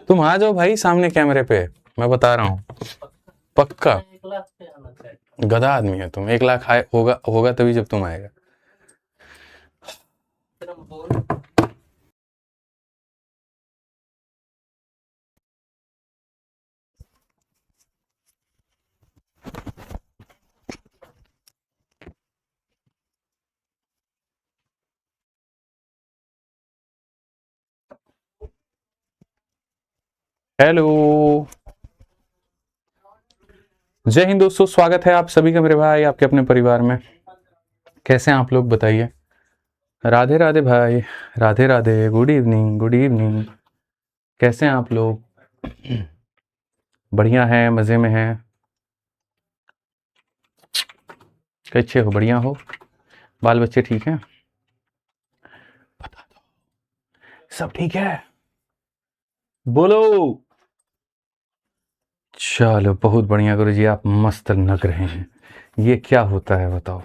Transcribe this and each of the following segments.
तुम आ जाओ भाई सामने कैमरे पे, मैं बता रहा हूँ पक्का। गधा आदमी है तुम, 1 लाख आए होगा होगा तभी जब तुम आएगा। हेलो, जय हिंद दोस्तों, स्वागत है आप सभी का मेरे भाई आपके अपने परिवार में। कैसे हैं आप लोग बताइए। राधे राधे भाई, Radhe Radhe, good evening good evening. कैसे हैं आप लोग? बढ़िया है, मज़े में हैं, कैसे हो? बढ़िया हो? बाल बच्चे ठीक हैं? बता दो, सब ठीक है? बोलो। चलो बहुत बढ़िया गुरुजी, आप मस्त लग रहे हैं। ये क्या होता है बताओ?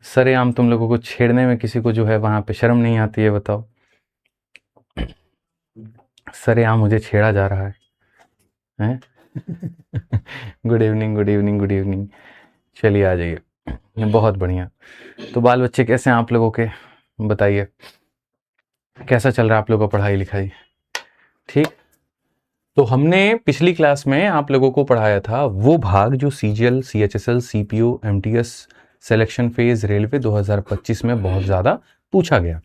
सरेआम तुम लोगों को छेड़ने में किसी को जो है वहां पे शर्म नहीं आती है बताओ? सरेआम मुझे छेड़ा जा रहा है, हैं? Good evening good evening good evening. चलिए आ जाइए, बहुत बढ़िया। तो बाल बच्चे कैसे हैं आप लोगों के? बताइए कैसा चल रहा है आप लोगों का पढ़ाई लिखाई? ठीक। तो हमने पिछली क्लास में आप लोगों को पढ़ाया था वो भाग जो CGL, CHSL, CPO, MTS selection phase railway 2025 में बहुत ज़्यादा पूछा गया।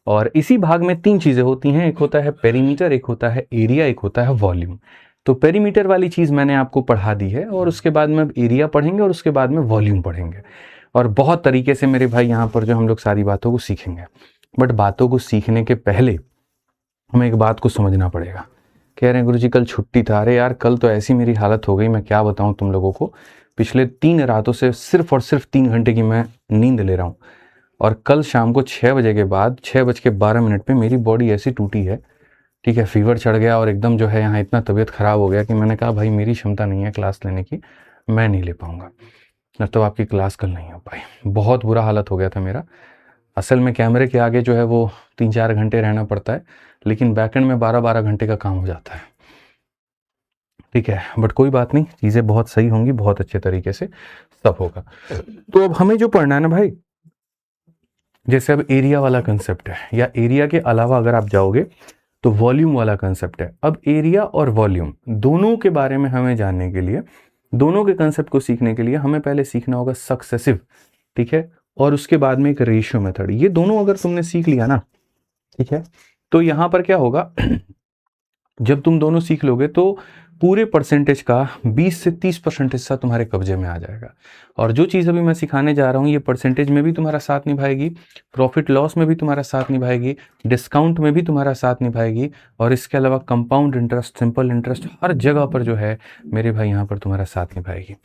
और इसी भाग में 3 चीज़ें होती हैं, एक होता है पेरीमीटर, एक होता है एरिया, एक होता है वॉल्यूम। तो पेरीमीटर वाली चीज़ मैंने आपको पढ़ा दी है और उसके बाद में एरिया पढ़ेंगे और उसके बाद में वॉल्यूम पढ़ेंगे। और बहुत तरीके से मेरे भाई यहाँ पर जो हम लोग सारी बातों को सीखेंगे। बट बातों को सीखने के पहले हमें एक बात को समझना पड़ेगा। कह रहे हैं गुरुजी कल छुट्टी था। अरे यार कल तो ऐसी मेरी हालत हो गई, मैं क्या बताऊँ तुम लोगों को। पिछले 3 रातों से सिर्फ और सिर्फ 3 घंटे की मैं नींद ले रहा हूँ। और कल शाम को 6 बजे के बाद 6:12 पे मेरी बॉडी ऐसी टूटी है, ठीक है, फीवर चढ़ गया और एकदम जो है यहाँ इतना तबीयत ख़राब हो गया कि मैंने कहा भाई मेरी क्षमता नहीं है क्लास लेने की, मैं नहीं ले पाऊँगा। तो आपकी क्लास कल नहीं हो पाई। बहुत बुरा हालत हो गया था मेरा। असल में कैमरे के आगे जो है वो 3-4 घंटे रहना पड़ता है, लेकिन बैकएंड में 12-12 घंटे का काम हो जाता है, ठीक है। बट कोई बात नहीं, चीज़ें बहुत सही होंगी, बहुत अच्छे तरीके से सब होगा। तो अब हमें जो पढ़ना है ना भाई, जैसे अब एरिया वाला कंसेप्ट है, या एरिया के अलावा अगर आप जाओगे तो वॉल्यूम वाला कंसेप्ट है। अब एरिया और वॉल्यूम दोनों के बारे में हमें जानने के लिए, दोनों के कंसेप्ट को सीखने के लिए हमें पहले सीखना होगा सक्सेसिव, ठीक है, और उसके बाद में एक रेशियो मेथड। ये दोनों अगर तुमने सीख लिया ना, ठीक है, तो यहां पर क्या होगा जब तुम दोनों सीख लोगे तो पूरे परसेंटेज का 20 से 30% हिस्सा तुम्हारे कब्जे में आ जाएगा। और जो चीज़ अभी मैं सिखाने जा रहा हूँ ये परसेंटेज में भी तुम्हारा साथ निभाएगी, प्रॉफिट लॉस में भी तुम्हारा साथ निभाएगी, डिस्काउंट में भी तुम्हारा साथ निभाएगी, और इसके अलावा कंपाउंड इंटरेस्ट, सिंपल इंटरेस्ट, हर जगह पर जो है मेरे भाई यहाँ पर तुम्हारा साथ निभाएगी।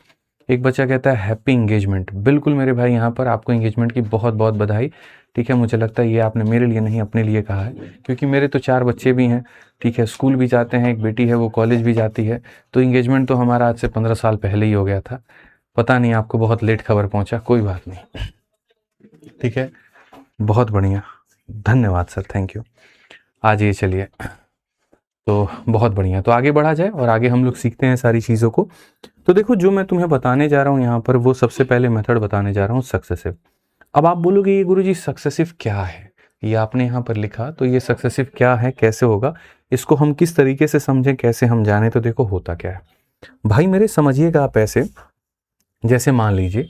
एक बच्चा कहता है हैप्पी इंगेजमेंट। बिल्कुल मेरे भाई, यहाँ पर आपको इंगेजमेंट की बहुत बहुत बधाई, ठीक है। मुझे लगता है ये आपने मेरे लिए नहीं अपने लिए कहा है, क्योंकि मेरे तो 4 बच्चे भी हैं, ठीक है, स्कूल भी जाते हैं, एक बेटी है वो कॉलेज भी जाती है। तो इंगेजमेंट तो हमारा आज से 15 साल पहले ही हो गया था। पता नहीं आपको बहुत लेट खबर पहुंचा, कोई बात नहीं, ठीक है। बहुत बढ़िया, धन्यवाद सर, थैंक यू। आ जाइए, चलिए। तो बहुत बढ़िया, तो आगे बढ़ा जाए और आगे हम लोग सीखते हैं सारी चीज़ों को। तो देखो जो मैं तुम्हें बताने जा रहा हूँ यहाँ पर, वो सबसे पहले मेथड बताने जा रहा हूँ सक्सेसिव। अब आप बोलोगे ये गुरुजी सक्सेसिव क्या है? ये आपने यहाँ पर लिखा, तो ये सक्सेसिव क्या है, कैसे होगा, इसको हम किस तरीके से समझें, कैसे हम जाने? तो देखो होता क्या है भाई मेरे, समझिएगा आप ऐसे, जैसे मान लीजिए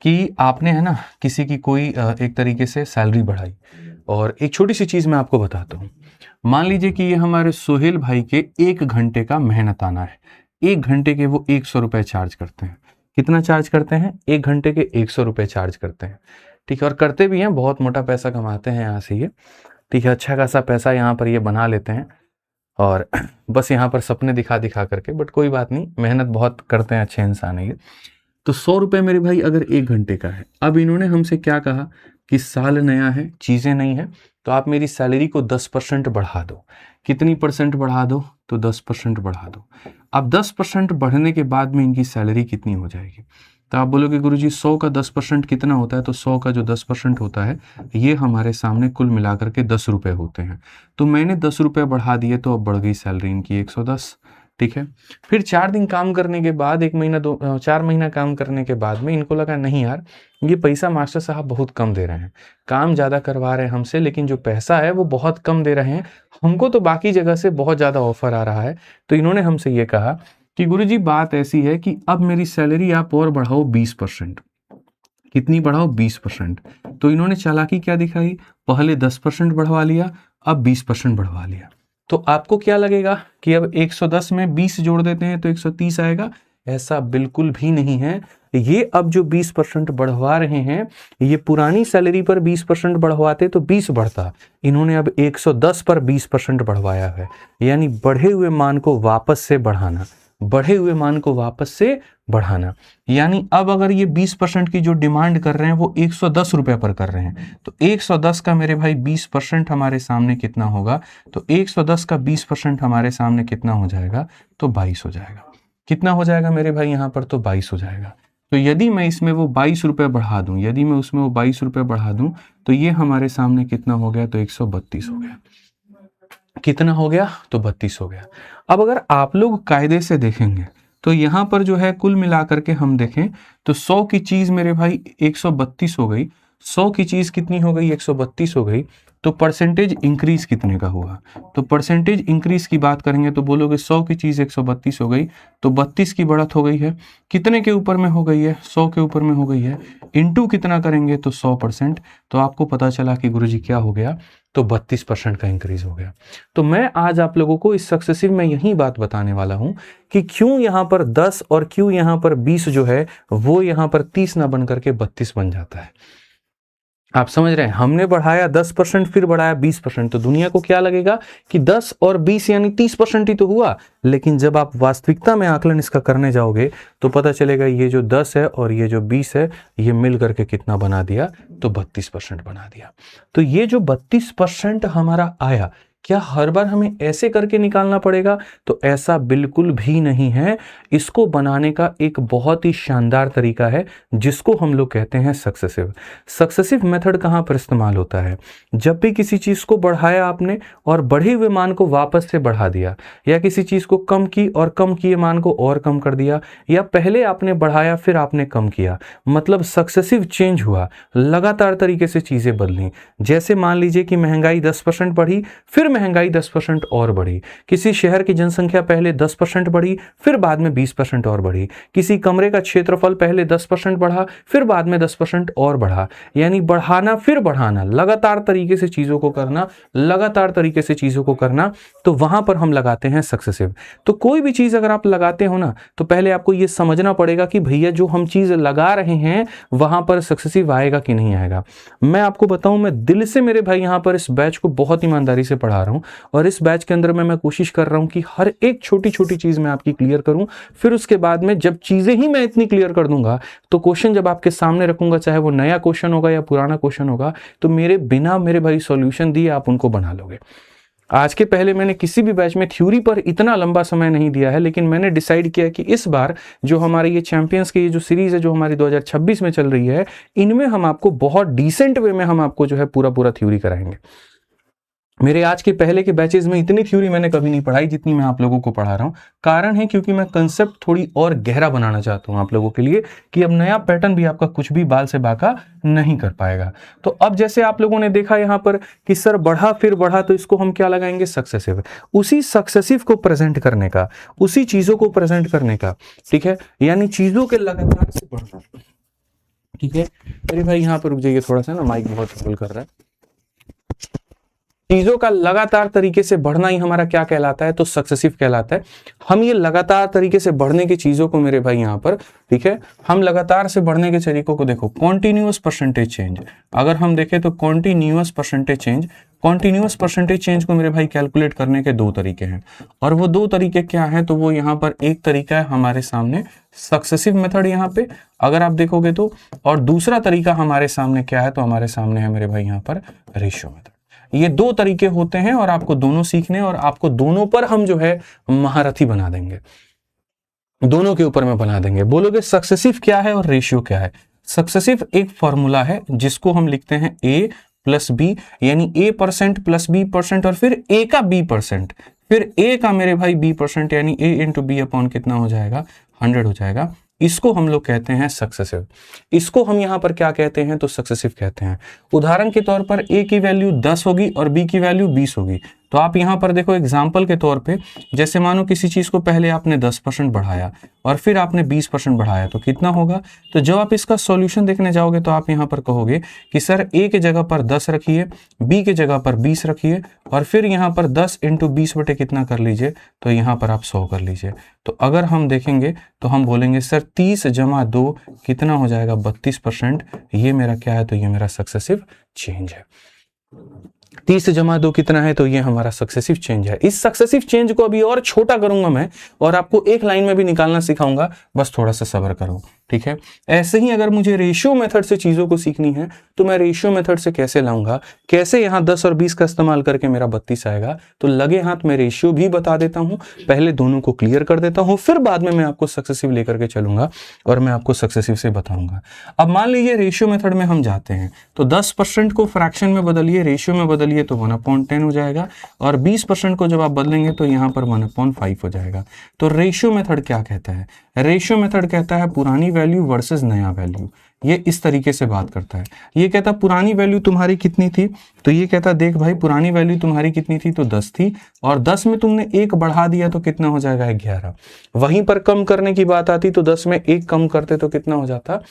कि आपने है ना किसी की कोई एक तरीके से सैलरी बढ़ाई। और एक छोटी सी चीज़ मैं आपको बताता हूँ। मान लीजिए कि ये हमारे सोहेल भाई के 1 घंटे का मेहनताना है। 1 घंटे के वो 100 रुपये चार्ज करते हैं। कितना चार्ज करते हैं? 1 घंटे के 100 रुपये चार्ज करते हैं, ठीक है। और करते भी हैं, बहुत मोटा पैसा कमाते हैं यहाँ से ये, ठीक है, अच्छा खासा पैसा यहाँ पर ये बना लेते हैं। और बस यहाँ पर सपने दिखा दिखा करके, बट कोई बात नहीं, मेहनत बहुत करते हैं, अच्छे इंसान है ये। तो 100 रुपये मेरे भाई अगर 1 घंटे का है, अब इन्होंने हमसे क्या कहा कि साल नया है, चीज़ें नहीं है, तो आप मेरी सैलरी को 10% बढ़ा दो। कितनी परसेंट बढ़ा दो? तो 10% बढ़ा दो। अब 10% बढ़ने के बाद में इनकी सैलरी कितनी हो जाएगी? तो आप बोलोगे गुरुजी 100 का 10% कितना होता है? तो 100 का जो 10% होता है ये हमारे सामने कुल मिलाकर के 10 रुपये होते हैं। तो मैंने 10 रुपये बढ़ा दिए तो अब बढ़ गई सैलरी इनकी 110, ठीक है। फिर 4 दिन काम करने के बाद 1 महीना 4 महीना काम करने के बाद में इनको लगा नहीं यार, ये पैसा मास्टर साहब बहुत कम दे रहे हैं, काम ज़्यादा करवा रहे हैं हमसे लेकिन जो पैसा है वो बहुत कम दे रहे हैं, हमको तो बाकी जगह से बहुत ज़्यादा ऑफर आ रहा है। तो इन्होंने हमसे ये कहा कि गुरुजी बात ऐसी है कि अब मेरी सैलरी आप और बढ़ाओ 20%। कितनी बढ़ाओ? 20%। तो इन्होंने चालाकी क्या दिखाई, पहले 10% बढ़वा लिया, अब 20% बढ़वा लिया। तो आपको क्या लगेगा कि अब 110 में 20 जोड़ देते हैं तो 130 आएगा? ऐसा बिल्कुल भी नहीं है। ये अब जो 20% बढ़वा रहे हैं, ये पुरानी सैलरी पर 20% बढ़वाते तो 20 बढ़ता, इन्होंने अब 110 पर 20% बढ़वाया है। यानी बढ़े हुए मान को वापस से बढ़ाना, बढ़े हुए मान को वापस से बढ़ाना। यानी अब अगर ये 20% की जो डिमांड कर रहे हैं वो 110 रुपये पर कर रहे हैं, तो 110 का मेरे भाई 20% हमारे सामने कितना होगा? तो 110 का 20% हमारे सामने कितना हो जाएगा? तो 22 हो जाएगा। कितना हो जाएगा मेरे भाई यहाँ पर? तो 22 हो जाएगा। तो यदि मैं इसमें वो 22 रुपये बढ़ा दूं, यदि मैं उसमें वो 22 रुपये बढ़ा दूं तो ये हमारे सामने कितना हो गया? तो 132 हो गया। कितना हो गया? तो 32 हो गया। अब अगर आप लोग कायदे से देखेंगे तो यहां पर जो है कुल मिलाकर के हम देखें तो 100 की चीज मेरे भाई 132 हो गई, 100 की चीज कितनी हो गई? 132 हो गई। तो परसेंटेज इंक्रीज कितने का हुआ? तो परसेंटेज इंक्रीज की बात करेंगे तो बोलोगे 100 की चीज 132 हो गई, तो 32 की बढ़त हो गई है। कितने के ऊपर में हो गई है? 100 के ऊपर में हो गई है। इंटू कितना करेंगे? तो 100%। तो आपको पता चला कि गुरुजी क्या हो गया? तो 32% का इंक्रीज हो गया। तो मैं आज आप लोगों को इस सक्सेसिव में यही बात बताने वाला हूं कि क्यों यहां पर 10 और क्यों यहां पर 20 जो है वो यहां पर 30 ना बन करके 32 बन जाता है। आप समझ रहे हैं? हमने बढ़ाया 10%, फिर बढ़ाया 20%, तो दुनिया को क्या लगेगा कि 10 और 20 यानी 30% ही तो हुआ। लेकिन जब आप वास्तविकता में आकलन इसका करने जाओगे तो पता चलेगा ये जो 10 है और ये जो 20 है ये मिल करके कितना बना दिया? तो 32% बना दिया। तो ये जो 32% हमारा आया, क्या हर बार हमें ऐसे करके निकालना पड़ेगा? तो ऐसा बिल्कुल भी नहीं है। इसको बनाने का एक बहुत ही शानदार तरीका है जिसको हम लोग कहते हैं सक्सेसिव। सक्सेसिव मेथड कहां पर इस्तेमाल होता है? जब भी किसी चीज को बढ़ाया आपने और बढ़े हुए मान को वापस से बढ़ा दिया, या किसी चीज को कम की और कम किए मान को और कम कर दिया, या पहले आपने बढ़ाया फिर आपने कम किया, मतलब सक्सेसिव चेंज हुआ, लगातार तरीके से चीजें बदली। जैसे मान लीजिए कि महंगाई 10% बढ़ी, फिर महंगाई 10% और बढ़ी। किसी शहर की जनसंख्या पहले 10% बढ़ी, फिर बाद में 20% और बढ़ी। किसी कमरे का क्षेत्रफल पहले 10% बढ़ा, फिर बाद में 10% और बढ़ा। यानी बढ़ाना फिर बढ़ाना, लगातार तरीके से चीजों को करना, लगातार तरीके से चीजों को करना, तो वहां पर हम लगाते हैं सक्सेसिव। तो कोई भी चीज अगर आप लगाते हो ना, तो पहले आपको यह समझना पड़ेगा कि भैया जो हम चीज लगा रहे हैं वहां पर सक्सेसिव आएगा कि नहीं आएगा। मैं आपको बताऊं, मैं दिल से मेरे भाई यहां पर इस बैच को बहुत ईमानदारी से पढ़ा रहा हूं, और इस बैच के अंदर में मैं कोशिश कर रहा हूं कि हर एक छोटी छोटी चीज मैं आपकी क्लियर करूं। फिर उसके बाद में जब चीजें ही मैं इतनी क्लियर कर दूंगा तो क्वेश्चन जब आपके सामने रखूंगा, चाहे वो नया क्वेश्चन होगा या पुराना क्वेश्चन होगा, तो मेरे बिना मेरे भाई सॉल्यूशन दिए आप उनको बना लोगे। आज के पहले मैंने किसी भी बैच में थ्योरी पर इतना लंबा समय नहीं दिया है, लेकिन मैंने डिसाइड किया कि इस बार जो हमारी ये चैंपियंस की ये जो सीरीज है जो हमारी 2026 में चल रही है, इनमें हम आपको बहुत डिसेंट वे में हम आपको जो है पूरा पूरा थ्योरी कराएंगे। मेरे आज के पहले के बैचेस में इतनी थ्योरी मैंने कभी नहीं पढ़ाई जितनी मैं आप लोगों को पढ़ा रहा हूं। कारण है क्योंकि मैं कंसेप्ट थोड़ी और गहरा बनाना चाहता हूं आप लोगों के लिए, कि अब नया पैटर्न भी आपका कुछ भी बाल से बाका नहीं कर पाएगा। तो अब जैसे आप लोगों ने देखा यहां पर कि सर बढ़ा फिर बढ़ा, तो इसको हम क्या लगाएंगे? सक्सेसिव। उसी सक्सेसिव को प्रेजेंट करने का, उसी चीजों को प्रेजेंट करने का, ठीक है, यानी चीजों के लगातार से बढ़ना। ठीक है मेरे भाई, यहां पर रुक जाइए थोड़ा सा ना, माइक बहुत ट्रबल कर रहा है। चीजों का लगातार तरीके से बढ़ना ही हमारा क्या कहलाता है? तो सक्सेसिव कहलाता है। हम ये लगातार तरीके से बढ़ने की चीजों को मेरे भाई यहां पर, ठीक है, हम लगातार से बढ़ने के तरीकों को देखो, कॉन्टिन्यूअस परसेंटेज चेंज। अगर हम देखें तो continuous percentage change, continuous percentage change को मेरे भाई कैलकुलेट करने के दो तरीके हैं, और वो दो तरीके क्या हैं? तो वो यहाँ पर एक तरीका है हमारे सामने सक्सेसिव मेथड यहाँ पे अगर आप देखोगे तो, और दूसरा तरीका हमारे सामने क्या है? तो हमारे सामने है मेरे भाई यहाँ पर रेशियो मेथड। ये दो तरीके होते हैं और आपको दोनों सीखने, और आपको दोनों पर हम जो है महारथी बना देंगे। दोनों के ऊपर में बना देंगे। बोलोगे सक्सेसिव क्या है और रेशियो क्या है? सक्सेसिव एक फॉर्मूला है जिसको हम लिखते हैं a प्लस बी, यानी a% प्लस b% और फिर a का b%, फिर a का मेरे भाई b%, यानी a इंटू बी अपॉन कितना हो जाएगा, 100 हो जाएगा। इसको हम लोग कहते हैं सक्सेसिव। इसको हम यहां पर क्या कहते हैं, तो सक्सेसिव कहते हैं। उदाहरण के तौर पर a की वैल्यू 10 होगी और b की वैल्यू 20 होगी। तो आप यहां पर देखो एग्जाम्पल के तौर पे, जैसे मानो किसी चीज को पहले आपने 10% बढ़ाया और फिर आपने 20% बढ़ाया, तो कितना होगा? तो जब आप इसका सॉल्यूशन देखने जाओगे तो आप यहां पर कहोगे कि सर a के जगह पर 10 रखिए, b के जगह पर 20 रखिए और फिर यहां पर 10 इंटू 20 बटे कितना कर लीजिए, तो यहां पर आप 100 कर लीजिए। तो अगर हम देखेंगे तो हम बोलेंगे सर 30 जमा 2 कितना हो जाएगा, 32%। ये मेरा क्या है, तो ये मेरा सक्सेसिव चेंज है। 30 जमा 2 कितना है, तो ये हमारा सक्सेसिव चेंज है। इस सक्सेसिव चेंज को अभी और छोटा करूंगा मैं और आपको एक लाइन में भी निकालना सिखाऊंगा, बस थोड़ा सा सब्र करो, ठीक है। ऐसे ही अगर मुझे रेशियो मेथड से चीजों को सीखनी है तो मैं रेशियो मेथड से कैसे लाऊंगा, कैसे यहां 10 और 20 का इस्तेमाल करके मेरा 32 आएगा, तो लगे हाथ में रेशियो भी बता देता हूं, पहले दोनों को क्लियर कर देता हूं, फिर बाद में मैं आपको सक्सेसिव लेकर के चलूंगा और मैं आपको सक्सेसिव से बताऊंगा। अब मान लीजिए रेशियो मेथड में हम जाते हैं, तो 10% को फ्रैक्शन में बदलिए, रेशियो में बदलिए तो 1/10 हो जाएगा और 20% को जब आप बदलेंगे तो यहां पर 1/5 हो जाएगा। तो रेशियो मेथड क्या कहता है? रेशियो मेथड कहता है पुरानी वैल्यू वर्सेस नया वैल्यू। ये इस तरीके से बात करता है। ये कहता पुरानी वैल्यू तुम्हारी कितनी थी, तो ये कहता देख भाई पुरानी वैल्यू तुम्हारी कितनी थी, तो 10 थी और 10 में तुमने 1 बढ़ा दिया तो कितना हो जाएगा, 11। वहीं पर कम करने की बात आती तो 10 में 1 कम करते तो कितना हो जाता,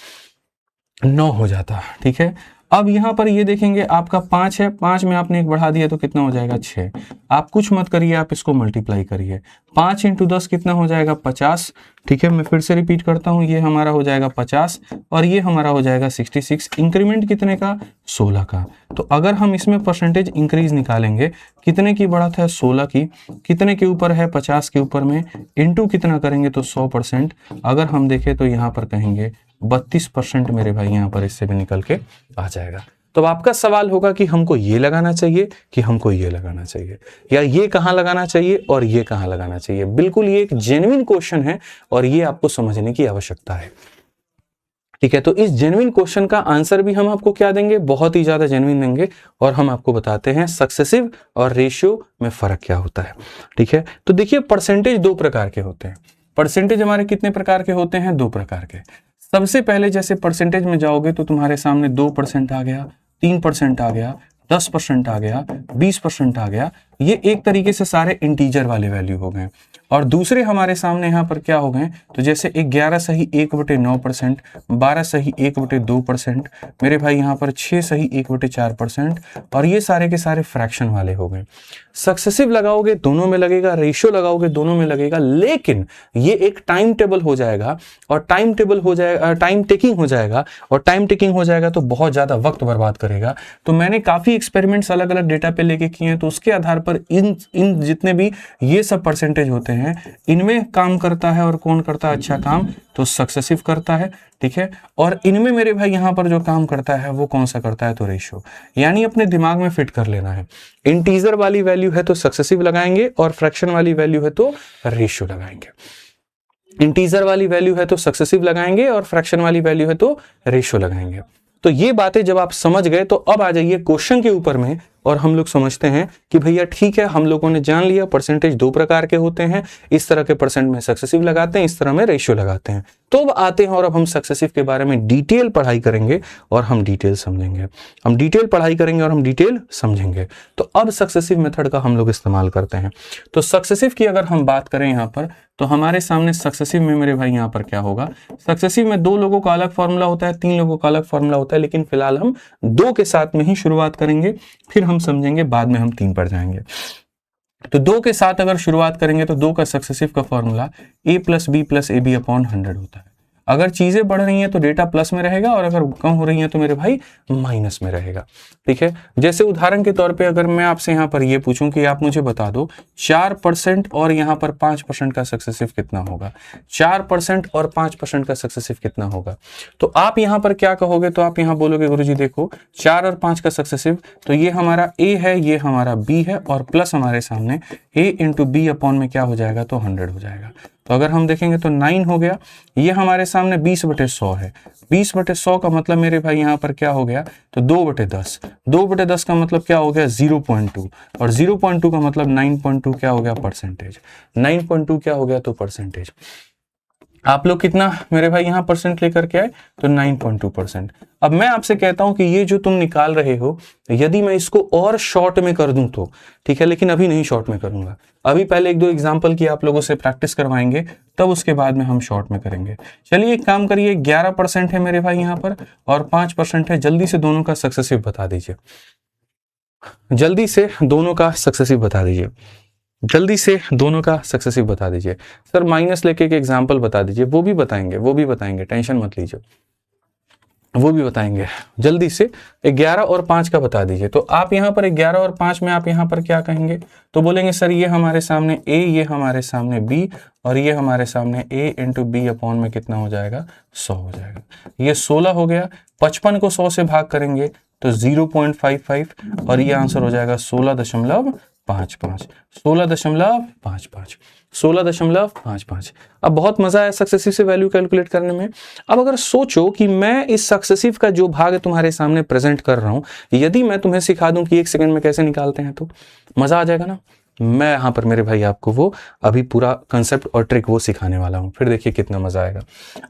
9 हो जाता, ठीक है। अब यहां पर ये देखेंगे आपका 5 है, 5 में आपने 1 बढ़ा दिया तो कितना हो जाएगा, 6। आप कुछ मत करिए, आप इसको मल्टीप्लाई करिए। 5 इंटू 10 कितना हो जाएगा, 50, ठीक है। मैं फिर से रिपीट करता हूं, ये हमारा हो जाएगा 50 और ये हमारा हो जाएगा 66। इंक्रीमेंट कितने का, 16 का। तो अगर हम इसमें परसेंटेज इंक्रीज निकालेंगे, कितने की बढ़त है, 16 की, कितने के ऊपर है, 50 के ऊपर में, इंटू कितना करेंगे तो 100%। अगर हम देखें तो यहाँ पर कहेंगे 32% मेरे भाई, यहाँ पर इससे भी निकल के आ जाएगा। तो आपका सवाल होगा कि हमको ये लगाना चाहिए कि हमको ये लगाना चाहिए, या ये कहाँ लगाना चाहिए और ये कहाँ लगाना चाहिए। बिल्कुल ये एक जेन्युइन क्वेश्चन है और ये आपको समझने की आवश्यकता है, ठीक है। तो इस जेन्युइन क्वेश्चन का आंसर भी हम आपको क्या देंगे, बहुत ही ज्यादा जेन्युइन देंगे और हम आपको बताते हैं सक्सेसिव और रेशियो में फर्क क्या होता है, ठीक है। तो देखिए परसेंटेज 2 प्रकार के होते हैं। परसेंटेज हमारे कितने प्रकार के होते हैं, 2 प्रकार के। सबसे पहले जैसे परसेंटेज में जाओगे तो तुम्हारे सामने 2% आ गया, 3% आ गया, 10% आ गया, 20% आ गया। ये एक तरीके से सारे इंटीजर वाले वैल्यू हो गए। और दूसरे हमारे सामने यहाँ पर क्या हो गए, तो जैसे 11 सही 1/9%, 12 सही 1/2%, मेरे भाई यहाँ पर 6 सही 1/4%, और ये सारे के सारे फ्रैक्शन वाले हो गए। सक्सेसिव लगाओगे दोनों में लगेगा, रेशियो लगाओगे दोनों में लगेगा, लेकिन ये एक टाइम टेबल हो जाएगा और टाइम टेबल हो जाएगा, टाइम टेकिंग हो जाएगा, और टाइम टेकिंग हो जाएगा तो बहुत ज्यादा वक्त बर्बाद करेगा। तो मैंने काफी एक्सपेरिमेंट्स अलग अलग डेटा पे लेके किए हैं, तो उसके आधार पर इन जितने भी ये सब परसेंटेज होते हैं, इनमें काम करता है और कौन करता है अच्छा काम, तो सक्सेसिव करता है, ठीक है। और इनमें मेरे भाई यहां पर जो काम करता है वो कौन सा करता है, तो रेशियो। यानी अपने दिमाग में फिट कर लेना है, इंटीजर वाली वैल्यू है तो सक्सेसिव लगाएंगे और फ्रैक्शन वाली वैल्यू है तो रेशियो लगाएंगे। इंटीजर वाली वैल्यू है तो सक्सेसिव लगाएंगे और फ्रैक्शन वाली वैल्यू है तो रेशियो लगाएंगे। तो ये बातें जब आप समझ गए तो अब आ जाइए क्वेश्चन के ऊपर में, और हम लोग समझते हैं कि भैया ठीक है, हम लोगों ने जान लिया परसेंटेज 2 प्रकार के होते हैं, इस तरह के परसेंट में सक्सेसिव लगाते हैं, इस तरह में रेशियो लगाते हैं। तो अब आते हैं और अब हम सक्सेसिव के बारे में डिटेल पढ़ाई करेंगे और हम डिटेल समझेंगे, हम डिटेल पढ़ाई करेंगे और हम डिटेल समझेंगे। तो अब सक्सेसिव मेथड का हम लोग इस्तेमाल करते हैं। तो सक्सेसिव की अगर हम बात करें यहाँ पर, तो हमारे सामने सक्सेसिव में मेरे भाई यहाँ पर क्या होगा, सक्सेसिव में 2 लोगों का अलग फॉर्मूला होता है, 3 लोगों का अलग फॉर्मूला होता है, लेकिन फिलहाल हम 2 के साथ में ही शुरुआत करेंगे, फिर हम समझेंगे, बाद में हम 3 पर जाएंगे। तो 2 के साथ अगर शुरुआत करेंगे तो 2 का सक्सेसिव का फॉर्मूला a + b + ab/100 होता है। अगर चीजें बढ़ रही हैं तो डेटा प्लस में रहेगा और अगर कम हो रही हैं तो मेरे भाई माइनस में रहेगा, ठीक है। जैसे उदाहरण के तौर पे अगर मैं आपसे यहाँ पर ये पूछूं कि आप मुझे बता दो 4% और यहाँ पर 5% का सक्सेसिव कितना होगा, 4% और 5% का सक्सेसिव कितना होगा, तो आप यहाँ पर क्या कहोगे, तो आप यहाँ बोलोगे गुरुजी देखो 4 और 5 का सक्सेसिव, तो ये हमारा a है, ये हमारा b है, और प्लस हमारे सामने a × b/ में क्या हो जाएगा, तो 100 हो जाएगा। तो अगर हम देखेंगे तो 9 हो गया, ये हमारे सामने 20/100 है, 20/100 का मतलब मेरे भाई यहाँ पर क्या हो गया, तो 2/10, 2/10 का मतलब क्या हो गया 0.2, और 0.2 का मतलब 9.2 क्या हो गया परसेंटेज, 9.2 क्या हो गया तो परसेंटेज। आप लोग कितना मेरे भाई यहाँ परसेंट लेकर के आए, तो 9.2%। अब मैं आपसे कहता हूं कि ये जो तुम निकाल रहे हो, यदि मैं इसको और शॉर्ट में कर दूं तो ठीक है, लेकिन अभी नहीं शॉर्ट में करूंगा, अभी पहले 1-2 एग्जांपल की आप लोगों से प्रैक्टिस करवाएंगे, तब उसके बाद में हम शॉर्ट में करेंगे। चलिए एक काम करिए, 11% है मेरे भाई यहाँ पर और 5% है, जल्दी से दोनों का सक्सेसिव बता दीजिए, जल्दी से दोनों का सक्सेसिव बता दीजिए, जल्दी से दोनों का सक्सेसिव बता दीजिए। सर माइनस लेके एक एग्जांपल बता दीजिए, वो भी बताएंगे, वो भी बताएंगे, टेंशन मत लीजिए, वो भी बताएंगे। जल्दी से 11 और 5 का बता दीजिए। तो आप यहाँ पर 11 और 5 में आप यहाँ पर क्या कहेंगे, तो बोलेंगे सर ये हमारे सामने a, ये हमारे सामने b, और ये हमारे सामने a इंटू बी अपॉन में कितना हो जाएगा 100 हो जाएगा। ये 16 हो गया, 55 को 100 से भाग करेंगे तो 0.55, और ये आंसर हो जाएगा 16.55, 16.55, 16.55। अब बहुत मजा आया सक्सेसिव से वैल्यू कैलकुलेट करने में। अब अगर सोचो कि मैं इस सक्सेसिव का जो भाग है तुम्हारे सामने प्रेजेंट कर रहा हूं, यदि मैं तुम्हें सिखा दूं कि 1 सेकंड में कैसे निकालते हैं, तो मजा आ जाएगा ना। मैं यहाँ पर मेरे भाई आपको वो अभी पूरा कंसेप्ट और ट्रिक वो सिखाने वाला हूँ, फिर देखिए कितना मजा आएगा।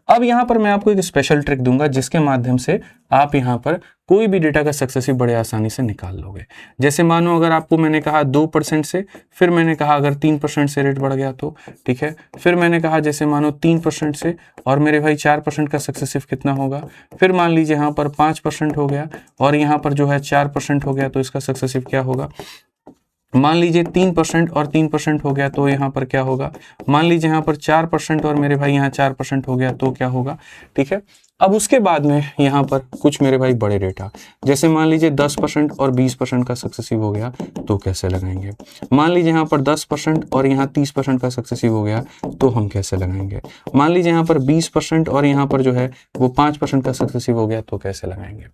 अब यहाँ पर मैं आपको एक स्पेशल ट्रिक दूंगा जिसके माध्यम से आप यहाँ पर कोई भी डेटा का सक्सेसिव बड़े आसानी से निकाल लोगे। जैसे मानो अगर आपको मैंने कहा 2% से, फिर मैंने कहा अगर 3% से रेट बढ़ गया तो ठीक है, फिर मैंने कहा जैसे मानो 3% से, और मेरे भाई 4% का सक्सेसिव कितना होगा, फिर मान लीजिए यहाँ पर 5% हो गया और यहाँ पर जो है 4% हो गया, तो इसका सक्सेसिव क्या होगा। मान लीजिए 3% और 3% हो गया तो यहाँ पर क्या होगा, मान लीजिए यहाँ पर 4% और मेरे भाई यहाँ 4% हो गया तो क्या होगा, ठीक है। अब उसके बाद में यहाँ पर कुछ मेरे भाई बड़े डेटा, जैसे मान लीजिए 10% और 20% का सक्सेसिव हो गया तो कैसे लगाएंगे। मान लीजिए यहाँ पर 10% और यहाँ 30% का सक्सेसिव हो गया तो हम कैसे लगाएंगे। मान लीजिए यहाँ पर 20% और यहाँ पर जो है वो 5% का सक्सेसिव हो गया तो कैसे लगाएंगे।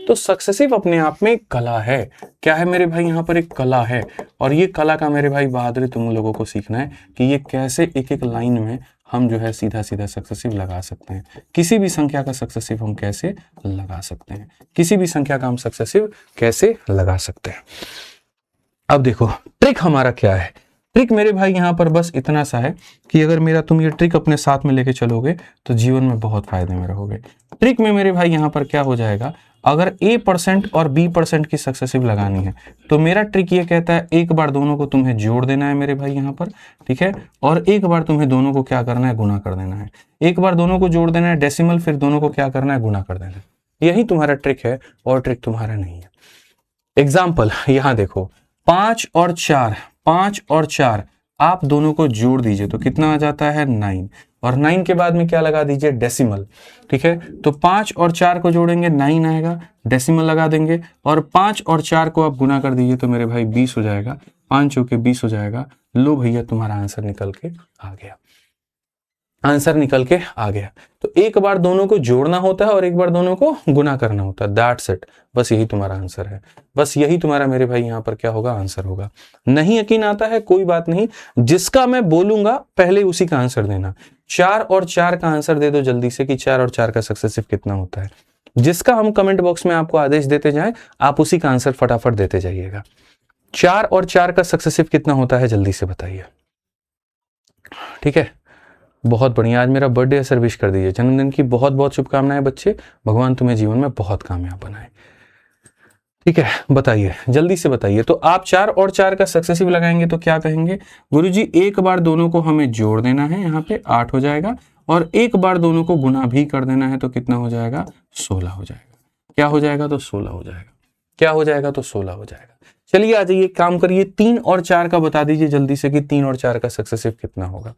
तो सक्सेसिव अपने आप में एक कला है, क्या है मेरे भाई, यहाँ पर एक कला है, और ये कला का मेरे भाई बहादुरी तुम लोगों को सीखना है कि ये कैसे एक एक लाइन में हम जो है सीधा सीधा सक्सेसिव लगा सकते हैं। किसी भी संख्या का सक्सेसिव हम कैसे लगा सकते हैं, किसी भी संख्या का हम सक्सेसिव कैसे लगा सकते हैं। अब देखो ट्रिक हमारा क्या है। ट्रिक मेरे भाई यहाँ पर बस इतना सा है कि अगर मेरा तुम ये ट्रिक अपने साथ में लेके चलोगे तो जीवन में बहुत फायदे में रहोगे। ट्रिक में मेरे भाई यहाँ पर क्या हो जाएगा, अगर a% और b% की सक्सेसिव लगानी है तो मेरा ट्रिक ये कहता है एक बार दोनों को तुम्हें जोड़ देना है मेरे भाई यहाँ पर, ठीक है, और एक बार तुम्हें दोनों को क्या करना है, गुना कर देना है। एक बार दोनों को जोड़ देना है डेसिमल, फिर दोनों को क्या करना है, गुना कर देना है। यही तुम्हारा ट्रिक है और ट्रिक तुम्हारा नहीं है। एग्जाम्पल यहाँ देखो, 5 और 4, 5 और 4 आप दोनों को जोड़ दीजिए तो कितना आ जाता है 9, और 9 के बाद में क्या लगा दीजिए, डेसिमल, ठीक है। तो 5 और 4 को जोड़ेंगे 9 आएगा, डेसिमल लगा देंगे, और 5 और 4 को आप गुना कर दीजिए तो मेरे भाई 20 हो जाएगा, 5 चौके 20 हो जाएगा। लो भैया तुम्हारा आंसर निकल के आ गया, आंसर निकल के आ गया। तो एक बार दोनों को जोड़ना होता है और एक बार दोनों को गुना करना होता है, दैट्स इट, बस यही तुम्हारा आंसर है, बस यही तुम्हारा मेरे भाई यहाँ पर क्या होगा, आंसर होगा। नहीं यकीन आता है कोई बात नहीं, जिसका मैं बोलूंगा पहले उसी का आंसर देना। 4 और 4 का आंसर दे दो जल्दी से कि 4 और 4 का सक्सेसिव कितना होता है। जिसका हम कमेंट बॉक्स में आपको आदेश देते जाएं आप उसी का आंसर फटाफट देते जाइएगा। 4 और 4 का सक्सेसिव कितना होता है जल्दी से बताइए, ठीक है। बहुत बढ़िया, आज मेरा बर्थडे है सर, विश कर दीजिए। जन्मदिन की बहुत बहुत शुभकामनाएं बच्चे, भगवान तुम्हें जीवन में बहुत कामयाब बनाए, ठीक है। बताइए जल्दी से बताइए। तो आप 4 और 4 का सक्सेसिव लगाएंगे तो क्या कहेंगे, गुरुजी एक बार दोनों को हमें जोड़ देना है, यहाँ पे 8 हो जाएगा, और एक बार दोनों को गुना भी कर देना है तो कितना हो जाएगा, 16 हो जाएगा। क्या हो जाएगा, तो 16 हो जाएगा। क्या हो जाएगा, तो 16 हो जाएगा। चलिए आ जाइए, काम करिए, 3 और 4 का बता दीजिए जल्दी से कि 3 और 4 का सक्सेसिव कितना होगा।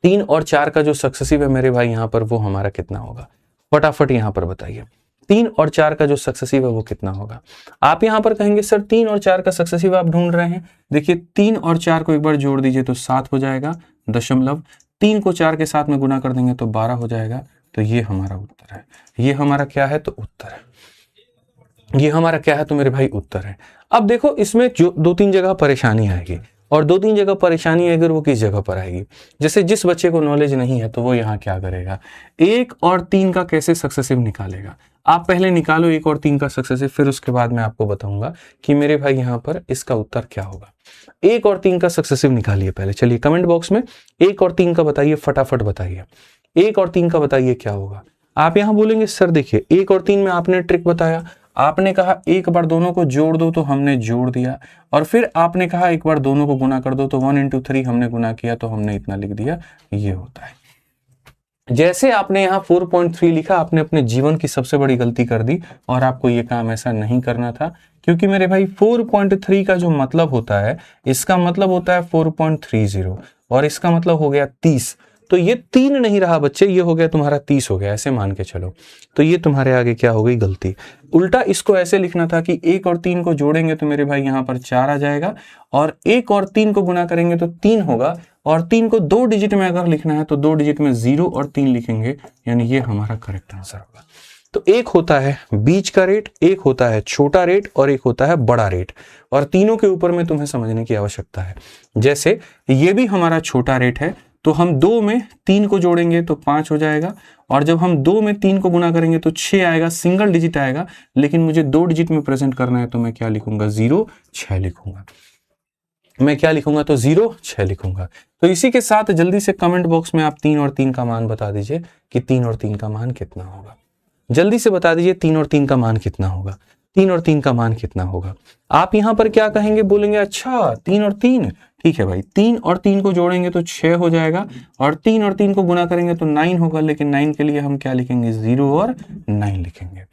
3 और 4 का जो सक्सेसिव है मेरे भाई यहाँ पर वो हमारा कितना होगा, फटाफट यहाँ पर बताइए। 3 और 4 का जो सक्सेसिव है वो कितना होगा। आप यहाँ पर कहेंगे सर 3 और 4 का सक्सेसिव आप ढूंढ रहे हैं, देखिए 3 और 4 को एक बार जोड़ दीजिए तो 7 हो जाएगा, दशमलव 3 को 4 के साथ में गुना कर देंगे तो 12 हो जाएगा। तो ये हमारा उत्तर है, ये हमारा क्या है, तो उत्तर है, ये हमारा क्या है, तो मेरे भाई उत्तर है। अब देखो इसमें जो 2-3 जगह परेशानी आएगी, और 2-3 जगह परेशानी अगर वो किस जगह पर आएगी, जैसे जिस बच्चे को नॉलेज नहीं है तो वो यहाँ क्या करेगा, 1 और 3 का कैसे सक्सेसिव निकालेगा। आप पहले निकालो 1 और 3 का सक्सेसिव, फिर उसके बाद मैं आपको बताऊंगा कि मेरे भाई यहाँ पर इसका उत्तर क्या होगा। 1 और 3 का सक्सेसिव निकालिए पहले, चलिए कमेंट बॉक्स में 1 और 3 का बताइए, फटाफट बताइए 1 और 3 का बताइए क्या होगा। आप यहाँ बोलेंगे सर देखिए 1 और 3 में आपने ट्रिक बताया, आपने कहा एक बार दोनों को जोड़ दो तो हमने जोड़ दिया, और फिर आपने कहा एक बार दोनों को गुना कर दो तो 1 into 3 हमने गुना किया तो हमने इतना लिख दिया, ये होता है। जैसे आपने यहाँ 4.3 लिखा, आपने अपने जीवन की सबसे बड़ी गलती कर दी, और आपको ये काम ऐसा नहीं करना था, क्योंकि मेरे भाई 4.3 का जो मतलब होता है, इसका मतलब होता है 4.30 और इसका मतलब हो गया 30। तो ये 3 नहीं रहा बच्चे, ये हो गया तुम्हारा 30 हो गया, ऐसे मान के चलो। तो ये तुम्हारे आगे क्या हो गई, गलती। उल्टा इसको ऐसे लिखना था कि 1 और 3 को जोड़ेंगे तो मेरे भाई यहाँ पर 4 आ जाएगा, और 1 और 3 को गुना करेंगे तो 3 होगा, और 3 को 2 डिजिट में अगर लिखना है तो 2 डिजिट में 0 और 3 लिखेंगे, यानी ये हमारा करेक्ट आंसर होगा। तो एक होता है बीच का रेट, एक होता है छोटा रेट, और एक होता है बड़ा रेट, और तीनों के ऊपर में तुम्हें समझने की आवश्यकता है। जैसे ये भी हमारा छोटा रेट है, तो हम 2 में 3 को जोड़ेंगे तो 5 हो जाएगा, और जब हम 2 में 3 को गुना करेंगे तो 6 आएगा, सिंगल डिजिट आएगा, लेकिन मुझे 2 डिजिट में प्रेजेंट करना है तो मैं क्या लिखूंगा, 0 6 लिखूंगा। मैं क्या लिखूंगा, तो 0 6 लिखूंगा। तो इसी के साथ जल्दी से कमेंट बॉक्स में आप 3 और 3 का मान बता दीजिए कि 3 और 3 का मान कितना होगा। जल्दी से बता दीजिए 3 और 3 का मान कितना होगा, 3 और 3 का मान कितना होगा। आप यहां पर क्या कहेंगे, बोलेंगे अच्छा 3 और 3, ठीक है भाई, 3 और 3 को जोड़ेंगे तो 6 हो जाएगा, और 3 और 3 को गुना करेंगे तो 9 होगा, लेकिन 9 के लिए हम क्या लिखेंगे, 0 और 9 लिखेंगे,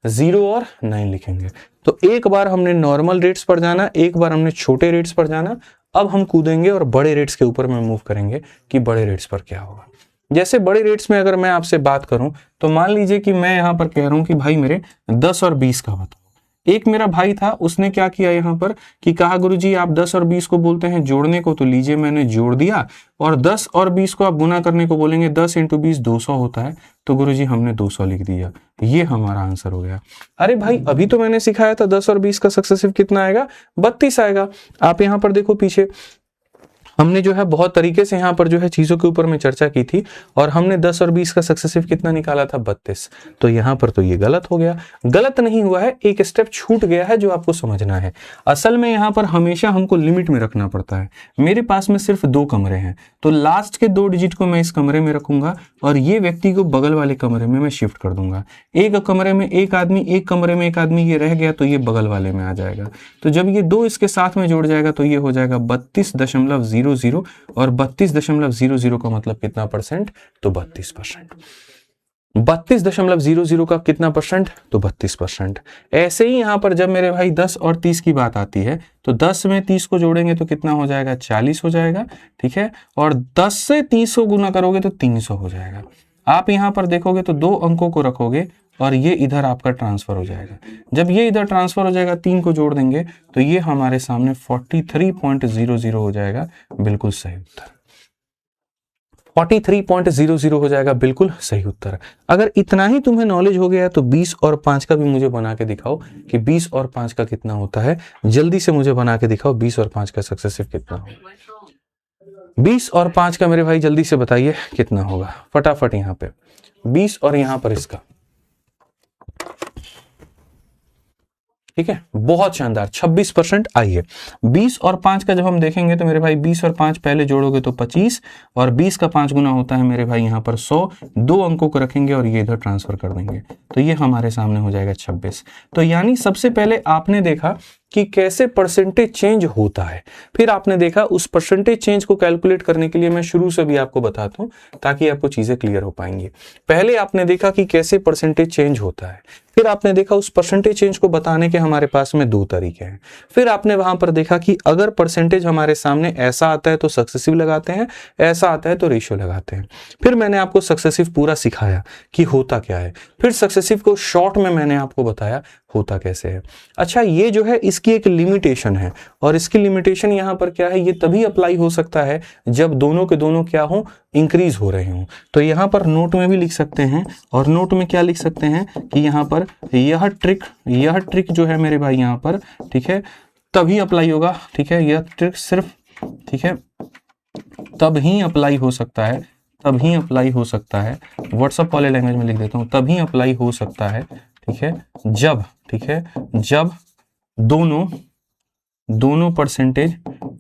0 और 9 लिखेंगे। तो एक बार हमने नॉर्मल रेट्स पर जाना, एक बार हमने छोटे रेट्स पर जाना, अब हम कूदेंगे और बड़े रेट्स के ऊपर में मूव करेंगे कि बड़े रेट्स पर क्या होगा। जैसे बड़े रेट्स में अगर मैं आपसे बात करूं तो मान लीजिए कि मैं यहां पर कह रहा हूं कि भाई मेरे 10 और 20 का बताओ। एक मेरा भाई था, उसने क्या किया यहाँ पर कि कहा गुरुजी आप 10 और 20 को बोलते हैं जोड़ने को, तो लीजिए मैंने जोड़ दिया, और 10 और 20 को आप गुना करने को बोलेंगे, 10 इंटू 20 200 होता है, तो गुरुजी हमने 200 लिख दिया, ये हमारा आंसर हो गया। अरे भाई अभी तो मैंने सिखाया था 10 और 20 का सक्सेसिव कितना आएगा, 32 आएगा। आप यहाँ पर देखो पीछे हमने जो है बहुत तरीके से यहाँ पर जो है चीजों के ऊपर में चर्चा की थी, और हमने 10 और 20 का सक्सेसिव कितना निकाला था, 32। तो यहाँ पर तो ये गलत हो गया। गलत नहीं हुआ है, एक स्टेप छूट गया है जो आपको समझना है। असल में यहाँ पर हमेशा हमको लिमिट में रखना पड़ता है। मेरे पास में सिर्फ 2 कमरे हैं, तो लास्ट के 2 डिजिट को मैं इस कमरे में रखूंगा, और ये व्यक्ति को बगल वाले कमरे में मैं शिफ्ट कर दूंगा। एक कमरे में एक आदमी, एक कमरे में एक आदमी, ये रह गया तो ये बगल वाले में आ जाएगा। तो जब ये 2 इसके साथ में जुड़ जाएगा तो ये हो जाएगा 32.00, और 32.00 का मतलब कितना परसेंट, तो 32%। 32.00 का कितना परसेंट, तो 32%। ऐसे ही यहां पर जब मेरे भाई 10 और 30 की बात आती है तो 10 में 30 को जोड़ेंगे तो कितना हो जाएगा, 40 हो जाएगा, ठीक है, और 10 से 30 को गुना करोगे तो 300 हो जाएगा। आप यहां पर देखोगे तो 2 अंकों को रखोगे और ये इधर आपका ट्रांसफर हो जाएगा। जब ये इधर ट्रांसफर हो जाएगा, 3 को जोड़ देंगे तो ये हमारे सामने 43.00 हो जाएगा, बिल्कुल सही उत्तर। 43.00 हो जाएगा, बिल्कुल सही उत्तर। अगर इतना ही तुम्हें नॉलेज हो गया तो 20 और 5 का भी मुझे बना के दिखाओ कि 20 और 5 का कितना होता है। जल्दी से मुझे बना के दिखाओ 20 और 5 का सक्सेसिव कितना होगा। 20 और 5 का मेरे भाई जल्दी से बताइए कितना होगा, फटाफट। यहाँ पे 20 और यहाँ पर इसका, ठीक है, बहुत शानदार, 26%। आइए 20 और 5 का जब हम देखेंगे तो मेरे भाई 20 और 5 पहले जोड़ोगे तो 25, और 20 का 5 गुना होता है मेरे भाई यहाँ पर 100। 2 अंकों को रखेंगे और ये इधर ट्रांसफर कर देंगे तो ये हमारे सामने हो जाएगा 26। तो यानी सबसे पहले आपने देखा कि कैसे परसेंटेज चेंज होता है, फिर आपने देखा उस परसेंटेज चेंज को कैलकुलेट करने के लिए मैं शुरू से भी आपको बताता हूं ताकि आपको चीजें क्लियर हो पाएंगी। पहले आपने देखा कि कैसे परसेंटेज चेंज होता है, फिर आपने देखा उस परसेंटेज चेंज को बताने के हमारे पास में 2 तरीके हैं। फिर आपने वहां पर देखा कि अगर परसेंटेज हमारे सामने ऐसा आता है तो सक्सेसिव लगाते हैं, ऐसा आता है तो रेशियो लगाते हैं। फिर मैंने आपको सक्सेसिव पूरा सिखाया कि होता क्या है, फिर सक्सेसिव को शॉर्ट में मैंने आपको बताया होता कैसे है। अच्छा, ये जो है इसकी एक लिमिटेशन है, और इसकी लिमिटेशन यहाँ पर क्या है, ये तभी अप्लाई हो सकता है जब दोनों के दोनों क्या हो, इंक्रीज हो रहे हों। तो यहाँ पर नोट में भी लिख सकते हैं, और नोट में क्या लिख सकते हैं कि यहाँ पर यह ट्रिक जो है मेरे भाई यहाँ पर, ठीक है, तभी अप्लाई होगा, ठीक है, यह ट्रिक सिर्फ ठीक है, तब ही अप्लाई हो सकता है, तब ही अप्लाई हो सकता है, व्हाट्सएप वाले लैंग्वेज में लिख देता हूँ, तभी अप्लाई हो सकता है, ठीक है, जब, ठीक है, जब दोनों परसेंटेज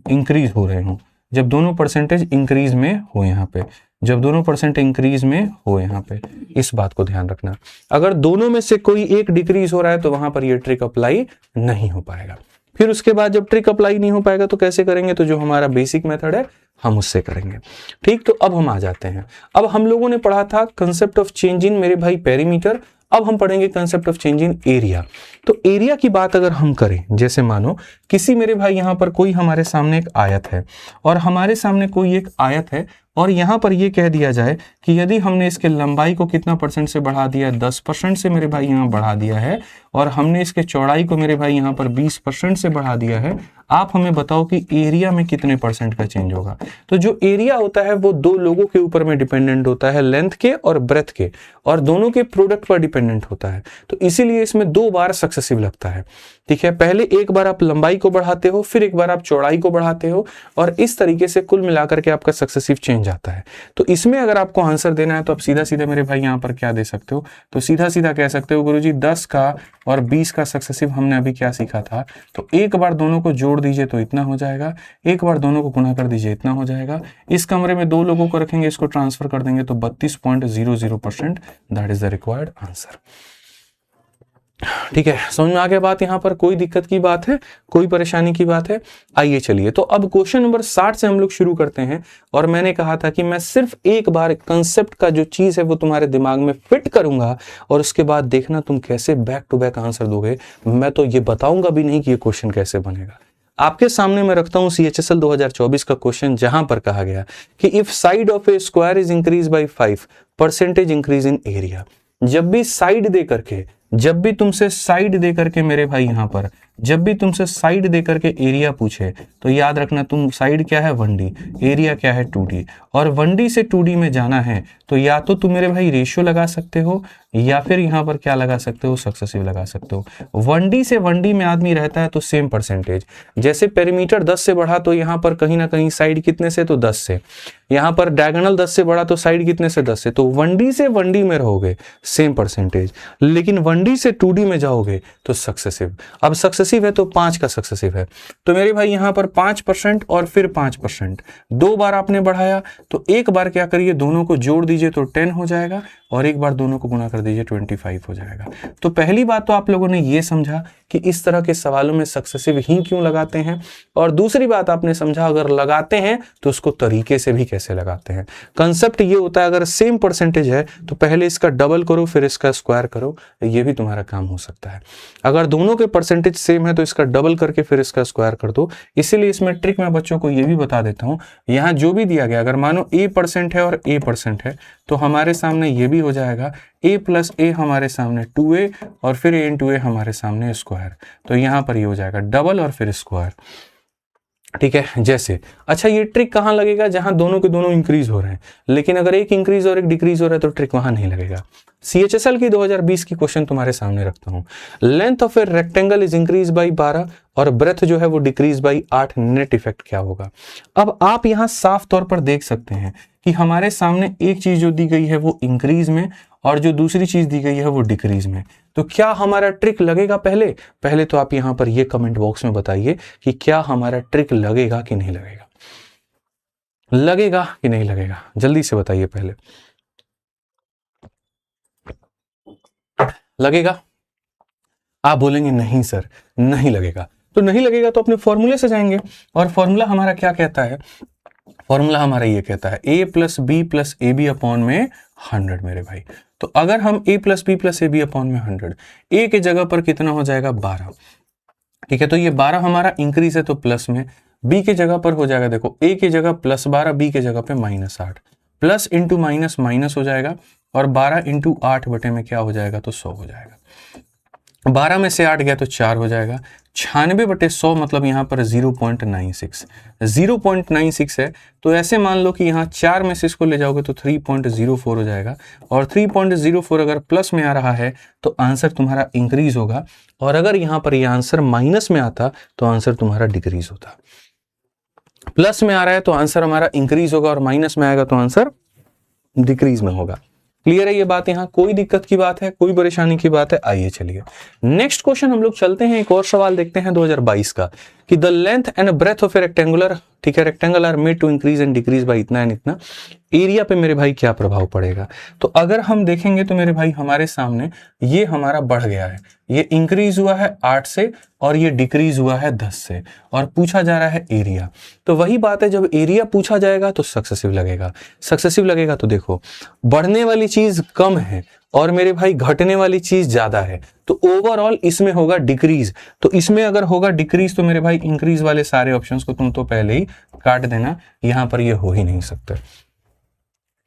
इंक्रीज हो रहे हों, जब दोनों परसेंटेज इंक्रीज में हो, यहाँ पे जब दोनों परसेंट इंक्रीज में हो, यहाँ पे इस बात को ध्यान रखना। अगर दोनों में से कोई एक डिक्रीज हो रहा है तो वहां पर ये ट्रिक अप्लाई नहीं हो पाएगा। फिर उसके बाद जब ट्रिक अप्लाई नहीं हो पाएगा तो कैसे करेंगे, तो जो हमारा बेसिक मेथड है हम उससे करेंगे। ठीक, तो अब हम आ जाते हैं, अब हम लोगों ने पढ़ा था कंसेप्ट ऑफ चेंज इन मेरे भाई पेरीमीटर, अब हम पढ़ेंगे concept of change in area. तो एरिया की बात अगर हम करें, जैसे मानो किसी मेरे भाई यहां पर कोई हमारे सामने एक आयत है, और हमारे सामने कोई एक आयत है, और यहां पर यह कह दिया जाए कि यदि हमने इसके लंबाई को कितना परसेंट से बढ़ा दिया, 10% से मेरे भाई यहां बढ़ा दिया है, और हमने इसके चौड़ाई को मेरे भाई यहां पर 20% से बढ़ा दिया है, आप हमें बताओ कि एरिया में कितने परसेंट का चेंज होगा। तो जो एरिया होता है वो दो लोगों के ऊपर में डिपेंडेंट होता है, लेंथ के और ब्रेथ के, और दोनों के प्रोडक्ट पर डिपेंडेंट होता है। तो इसीलिए इसमें 2 बार सक्सेसिव लगता है। ठीक है, पहले एक बार आप लंबाई को बढ़ाते हो, फिर एक बार आप चौड़ाई को बढ़ाते हो, और इस तरीके से कुल मिलाकर के आपका सक्सेसिव चेंज आता है। तो इसमें अगर आपको आंसर देना है तो आप सीधा सीधा मेरे भाई यहाँ पर क्या दे सकते हो, तो सीधा सीधा कह सकते हो गुरुजी 10 का और 20 का सक्सेसिव हमने अभी क्या सीखा था, तो एक बार दोनों को जोड़ दीजिए तो इतना हो जाएगा, एक बार दोनों को गुणा कर दीजिए इतना हो जाएगा। इस कमरे में 2 लोगों को रखेंगे, इसको ट्रांसफर कर देंगे तो 32.00%, that is the required answer. ठीक है, समझ में आ गया बात। यहां पर कोई दिक्कत की बात है, कोई परेशानी की बात है? आइए चलिए, तो अब क्वेश्चन नंबर 60 से हम लोग शुरू करते हैं। और मैंने कहा था कि मैं सिर्फ एक बार कंसेप्ट का जो चीज है वो तुम्हारे दिमाग में फिट करूंगा, और उसके बाद देखना तुम कैसे बैक टू बैक आंसर दोगे। मैं तो ये बताऊंगा भी नहीं कि ये क्वेश्चन कैसे बनेगा। आपके सामने मैं रखता हूं CHSL 2024 का क्वेश्चन, जहां पर कहा गया कि if side of A square is increase by 5 percentage increase in area. जब भी साइड दे करके, जब भी तुमसे साइड दे करके मेरे भाई यहां पर, जब भी तुमसे साइड दे करके एरिया पूछे तो याद रखना, तुम साइड क्या है 1D, एरिया क्या है 2D, और 1D से 2D में जाना है तो या तो तुम मेरे भाई रेशियो लगा सकते हो, या फिर यहां पर क्या लगा सकते हो, सक्सेसिव लगा सकते हो। 1D से 1D में आदमी रहता है तो सेम परसेंटेज, जैसे पेरीमीटर 10 से बढ़ा तो यहां पर कहीं ना कहीं साइड कितने से, तो 10 से, यहां पर डायगोनल 10 से बढ़ा तो साइड कितने से, 10 से, तो 1D से 1D में रहोगे सेम परसेंटेज, लेकिन 1D से 2D में जाओगे तो सक्सेसिव। अब सक्सेसिव है तो 5 का सक्सेसिव है, तो मेरे भाई यहां पर 5% और फिर 5%, 2 बार आपने बढ़ाया, तो एक बार क्या करिए, दोनों को जोड़ दीजिए तो 10 हो जाएगा, और एक बार दोनों को गुणा कर दीजिए 25 हो जाएगा। तो पहली बात तो आप लोगों ने ये समझा कि इस तरह के सवालों में सक्सेसिव ही क्यों लगाते हैं, और दूसरी बात आपने समझा अगर लगाते हैं तो उसको तरीके से भी कैसे लगाते हैं। कंसेप्ट ये होता है, अगर सेम परसेंटेज है तो पहले इसका डबल करो फिर इसका स्क्वायर करो, ये भी तुम्हारा काम हो सकता है। अगर दोनों के परसेंटेज सेम है तो इसका डबल करके फिर इसका स्क्वायर कर दो। इसीलिए इसमें ट्रिक मैं बच्चों को ये भी बता देता हूं, यहां जो भी दिया गया, अगर मानो A% है और A% है तो हमारे सामने ये भी हो जाएगा A + A, हमारे सामने 2A, और फिर A × A हमारे सामने स्क्वायर, तो यहां पर ये हो जाएगा डबल और फिर स्क्वायर। ठीक है, जैसे अच्छा ये ट्रिक कहां लगेगा, जहां दोनों के दोनों इंक्रीज हो रहे हैं, लेकिन अगर एक इंक्रीज और एक डिक्रीज हो रहा है तो ट्रिक वहां नहीं लगेगा। CHSL की 2020 की क्वेश्चन तुम्हारे सामने रखता हूं, length of a rectangle is increase by 12 और ब्रेथ जो है वो डिक्रीज बाई 8, नेट इफेक्ट क्या होगा। अब आप यहां साफ तौर पर देख सकते हैं कि हमारे सामने एक चीज जो दी गई है वो इंक्रीज में, और जो दूसरी चीज दी गई है वो डिक्रीज में। तो क्या हमारा ट्रिक लगेगा? पहले तो आप यहां पर ये कमेंट बॉक्स में बताइए कि क्या हमारा ट्रिक लगेगा कि नहीं लगेगा, लगेगा कि नहीं लगेगा, जल्दी से बताइए पहले। लगेगा? आप बोलेंगे नहीं सर नहीं लगेगा, तो नहीं लगेगा तो अपने फॉर्मूले से जाएंगे, और फॉर्मूला हमारा क्या कहता है, फॉर्मूला हमारा ये कहता है A + B + AB अपॉन में 100 मेरे भाई। तो अगर हम A + B + AB अपॉन में 100, A के जगह पर कितना हो जाएगा 12, ठीक है, तो ये 12 हमारा इंक्रीज है तो प्लस में, B के जगह पर हो जाएगा, देखो A की जगह +12, B के जगह पे -8, प्लस इंटू माइनस माइनस हो जाएगा, और 12 × 8 बटे में क्या हो जाएगा, तो 100 हो जाएगा। 12 में से 8 गया तो 4 हो जाएगा, 96/100 मतलब यहाँ पर 0.96, 0.96 है, तो ऐसे मान लो कि यहाँ 4 में से इसको ले जाओगे तो 3.04 हो जाएगा, और 3.04 अगर प्लस में आ रहा है तो आंसर तुम्हारा इंक्रीज होगा, और अगर यहाँ पर ये आंसर माइनस में आता तो आंसर तुम्हारा डिक्रीज होता। प्लस में आ रहा है तो आंसर हमारा इंक्रीज होगा, और माइनस में आएगा तो आंसर डिक्रीज में होगा। क्लियर है ये बात? यहाँ कोई दिक्कत की बात है, कोई परेशानी की बात है? आइए चलिए नेक्स्ट क्वेश्चन हम लोग चलते हैं, एक और सवाल देखते हैं 2022 का, कि the length and breadth of a rectangular, ठीक है, rectangle are made to increase and decrease by इतना एंड इतना, एरिया पे मेरे भाई क्या प्रभाव पड़ेगा? तो अगर हम देखेंगे तो मेरे भाई हमारे सामने ये हमारा बढ़ गया है, ये इंक्रीज हुआ है 8 से और ये डिक्रीज हुआ है 10 से, और पूछा जा रहा है एरिया। तो वही बात है, जब एरिया पूछा जाएगा तो सक्सेसिव लगेगा, सक्सेसिव लगेगा तो देखो बढ़ने वाली चीज कम है और मेरे भाई घटने वाली चीज ज्यादा है, तो ओवरऑल इसमें होगा डिक्रीज। तो इसमें अगर होगा डिक्रीज तो मेरे भाई इंक्रीज वाले सारे ऑप्शंस को तुम तो पहले ही काट देना, यहां पर ये हो ही नहीं सकता।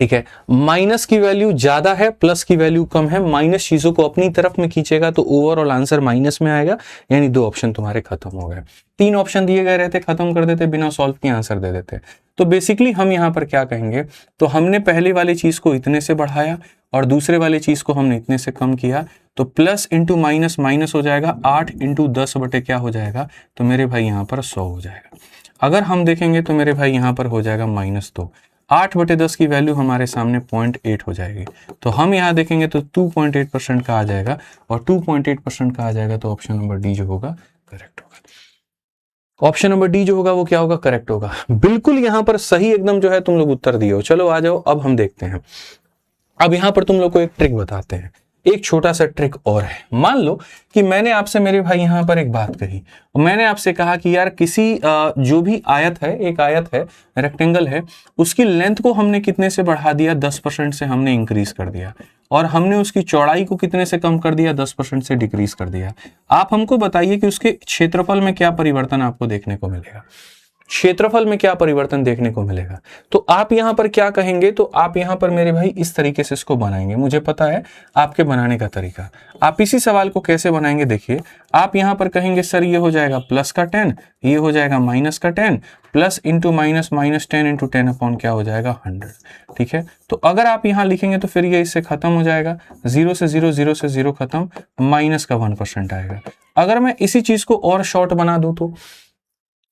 ठीक है, माइनस की वैल्यू ज्यादा है, प्लस की वैल्यू कम है, माइनस चीजों को अपनी तरफ में खींचेगा तो ओवरऑल आंसर माइनस में आएगा, यानी 2 ऑप्शन तुम्हारे खत्म हो गए। 3 ऑप्शन दिए गए रहते, खत्म कर देते, बिना सॉल्व के आंसर दे देते। तो बेसिकली हम यहां पर क्या कहेंगे, तो हमने पहले वाली चीज को इतने से बढ़ाया और दूसरे वाली चीज को हमने इतने से कम किया, तो प्लस इंटू माइनस माइनस हो जाएगा, 8 इंटू 10 बटे क्या हो जाएगा, तो मेरे भाई यहां पर 100 हो जाएगा। अगर हम देखेंगे तो मेरे भाई यहां पर हो जाएगा -2, 8 बटे 10 की वैल्यू हमारे सामने 0.8 हो जाएगी। तो हम यहाँ देखेंगे तो 2.8% का आ जाएगा, और 2.8% का आ जाएगा तो ऑप्शन नंबर डी जो होगा करेक्ट होगा। ऑप्शन नंबर डी जो होगा वो क्या होगा, करेक्ट होगा। बिल्कुल यहाँ पर सही एकदम जो है तुम लोग उत्तर दिए हो। चलो आ जाओ, अब हम देखते हैं। अब यहाँ पर तुम लोग को एक ट्रिक बताते हैं, एक छोटा सा ट्रिक और है। मान लो कि मैंने आपसे मेरे भाई यहाँ पर एक बात कही, मैंने आपसे कहा कि यार किसी जो भी आयत है, एक आयत है, रेक्टेंगल है, उसकी लेंथ को हमने कितने से बढ़ा दिया, 10% से हमने इंक्रीज कर दिया, और हमने उसकी चौड़ाई को कितने से कम कर दिया, 10% से डिक्रीज कर दिया। आप हमको बताइए कि उसके क्षेत्रफल में क्या परिवर्तन आपको देखने को मिलेगा, क्षेत्रफल में क्या परिवर्तन देखने को मिलेगा। तो आप यहां पर क्या कहेंगे, तो आप यहां पर मेरे भाई इस तरीके से इसको बनाएंगे, मुझे पता है आपके बनाने का तरीका। आप इसी सवाल को कैसे बनाएंगे, देखिए आप यहां पर कहेंगे सर ये हो जाएगा प्लस का 10, ये हो जाएगा माइनस का 10, plus into minus, minus 10 into 10 upon क्या हो जाएगा 100। ठीक है, तो अगर आप यहां लिखेंगे तो फिर ये इससे खत्म हो जाएगा, 0 से 0, 0 से 0 खत्म, माइनस का 1% आएगा। अगर मैं इसी चीज को और शॉर्ट बना दूं तो,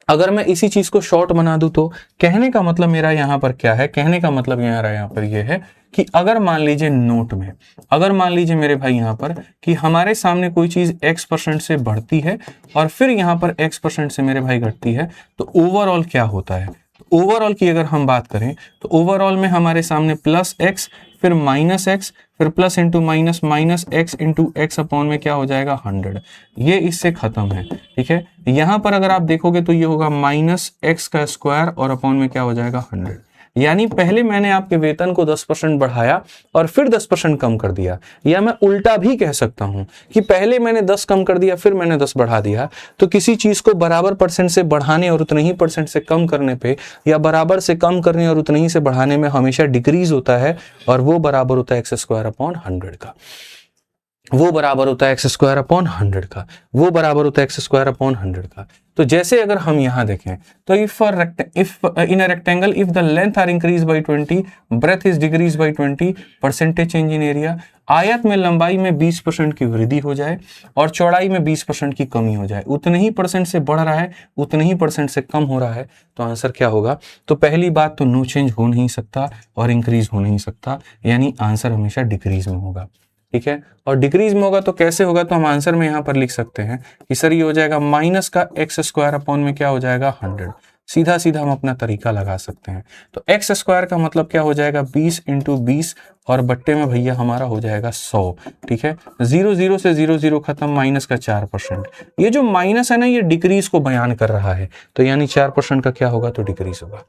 अगर मैं इसी चीज को शॉर्ट बना दूं तो कहने का मतलब मेरा यहां पर क्या है, कहने का मतलब यहां पर ये है कि अगर मान लीजिए नोट में, अगर मान लीजिए मेरे भाई यहां पर कि हमारे सामने कोई चीज x% से बढ़ती है और फिर यहां पर x% से मेरे भाई घटती है, तो ओवरऑल क्या होता है। ओवरऑल की अगर हम बात करें तो ओवरऑल में हमारे सामने प्लस x, फिर माइनस x, फिर plus into minus, minus x into x upon में क्या हो जाएगा 100। ये इससे खत्म है। ठीक है, यहां पर अगर आप देखोगे तो ये होगा माइनस एक्स का स्क्वायर और अपॉन में क्या हो जाएगा 100। यानी पहले मैंने आपके वेतन को 10% बढ़ाया और फिर 10% कम कर दिया, या मैं उल्टा भी कह सकता हूं कि पहले मैंने 10 कम कर दिया फिर मैंने 10 बढ़ा दिया। तो किसी चीज को बराबर परसेंट से बढ़ाने और उतने ही परसेंट से कम करने पे, या बराबर से कम करने और उतने ही से बढ़ाने में हमेशा डिक्रीज होता है, और वो बराबर होता है एक्स स्क्वायर अपॉन 100 का, वो बराबर होता है एक्स स्क्वायर अपॉन 100 का, वो बराबर होता है एक्स स्क्वायर अपॉन 100 का। तो जैसे अगर हम यहां देखें तो if in a rectangle if the length are increase by 20, breadth is decrease by 20, percentage change in area, आयत में लंबाई में 20% की वृद्धि हो जाए और चौड़ाई में 20% की कमी हो जाए, उतने ही परसेंट से बढ़ रहा है, उतने ही परसेंट से कम हो रहा है, तो आंसर क्या होगा। तो पहली बात तो नो चेंज हो नहीं सकता और इंक्रीज हो नहीं सकता, यानी आंसर हमेशा डिक्रीज में होगा। ठीक है, और डिक्रीज में होगा तो कैसे होगा, तो हम आंसर में यहां पर लिख सकते हैं कि सर ये हो जाएगा माइनस का एक्स स्क्वायर अपॉन में क्या हो जाएगा 100। सीधा सीधा हम अपना तरीका लगा सकते हैं। तो एक्स स्क्वायर का मतलब क्या हो जाएगा 20 इंटू 20 और बट्टे में भैया हमारा हो जाएगा 100। ठीक है, 0 0 से 0 0 खत्म, माइनस का 4%। ये जो माइनस है ना, ये डिक्रीज को बयान कर रहा है, तो यानी 4% का क्या होगा, तो डिक्रीज होगा।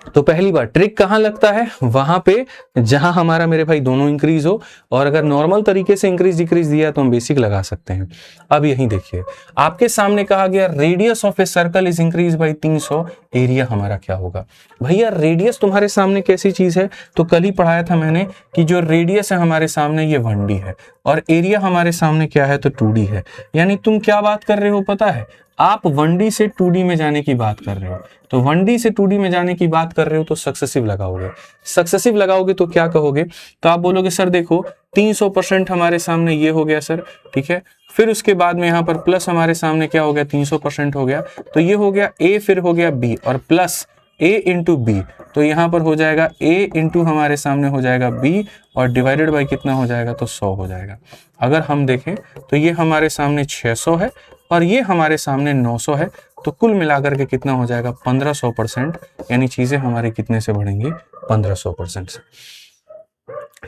तो पहली बार ट्रिक कहां लगता है, वहां पे जहां हमारा मेरे भाई दोनों इंक्रीज हो, और अगर नॉर्मल तरीके से इंक्रीज डिक्रीज दिया तो हम बेसिक लगा सकते हैं। अब यही देखिए आपके सामने कहा गया radius of a circle is increase by 300, area हमारा क्या होगा। भैया रेडियस तुम्हारे सामने कैसी चीज है, तो कल ही पढ़ाया था मैंने कि जो रेडियस है हमारे सामने ये 1D है और एरिया हमारे सामने क्या है, तो 2D है। यानी तुम क्या बात कर रहे हो पता है, आप 1D से 2D में जाने की बात कर रहे हो, तो 1D से 2D में जाने की बात कर रहे हो तो सक्सेसिव लगाओगे। सक्सेसिव लगाओगे तो क्या कहोगे, तो आप बोलोगे सर देखो 300% हमारे सामने ये हो गया सर, ठीक है। फिर उसके बाद में यहाँ पर प्लस हमारे सामने क्या हो गया, 300% हो गया, तो ये हो गया A, फिर हो गया B और प्लस A इंटू बी, तो यहाँ पर हो जाएगा A इंटू हमारे सामने हो जाएगा B और डिवाइडेड बाई कितना हो जाएगा, तो 100 हो जाएगा। अगर हम देखें तो ये हमारे सामने 600 है और ये हमारे सामने 900 है, तो कुल मिलाकर के कितना हो जाएगा 1500%, यानी चीजें हमारी कितने से बढ़ेंगी 1500% से।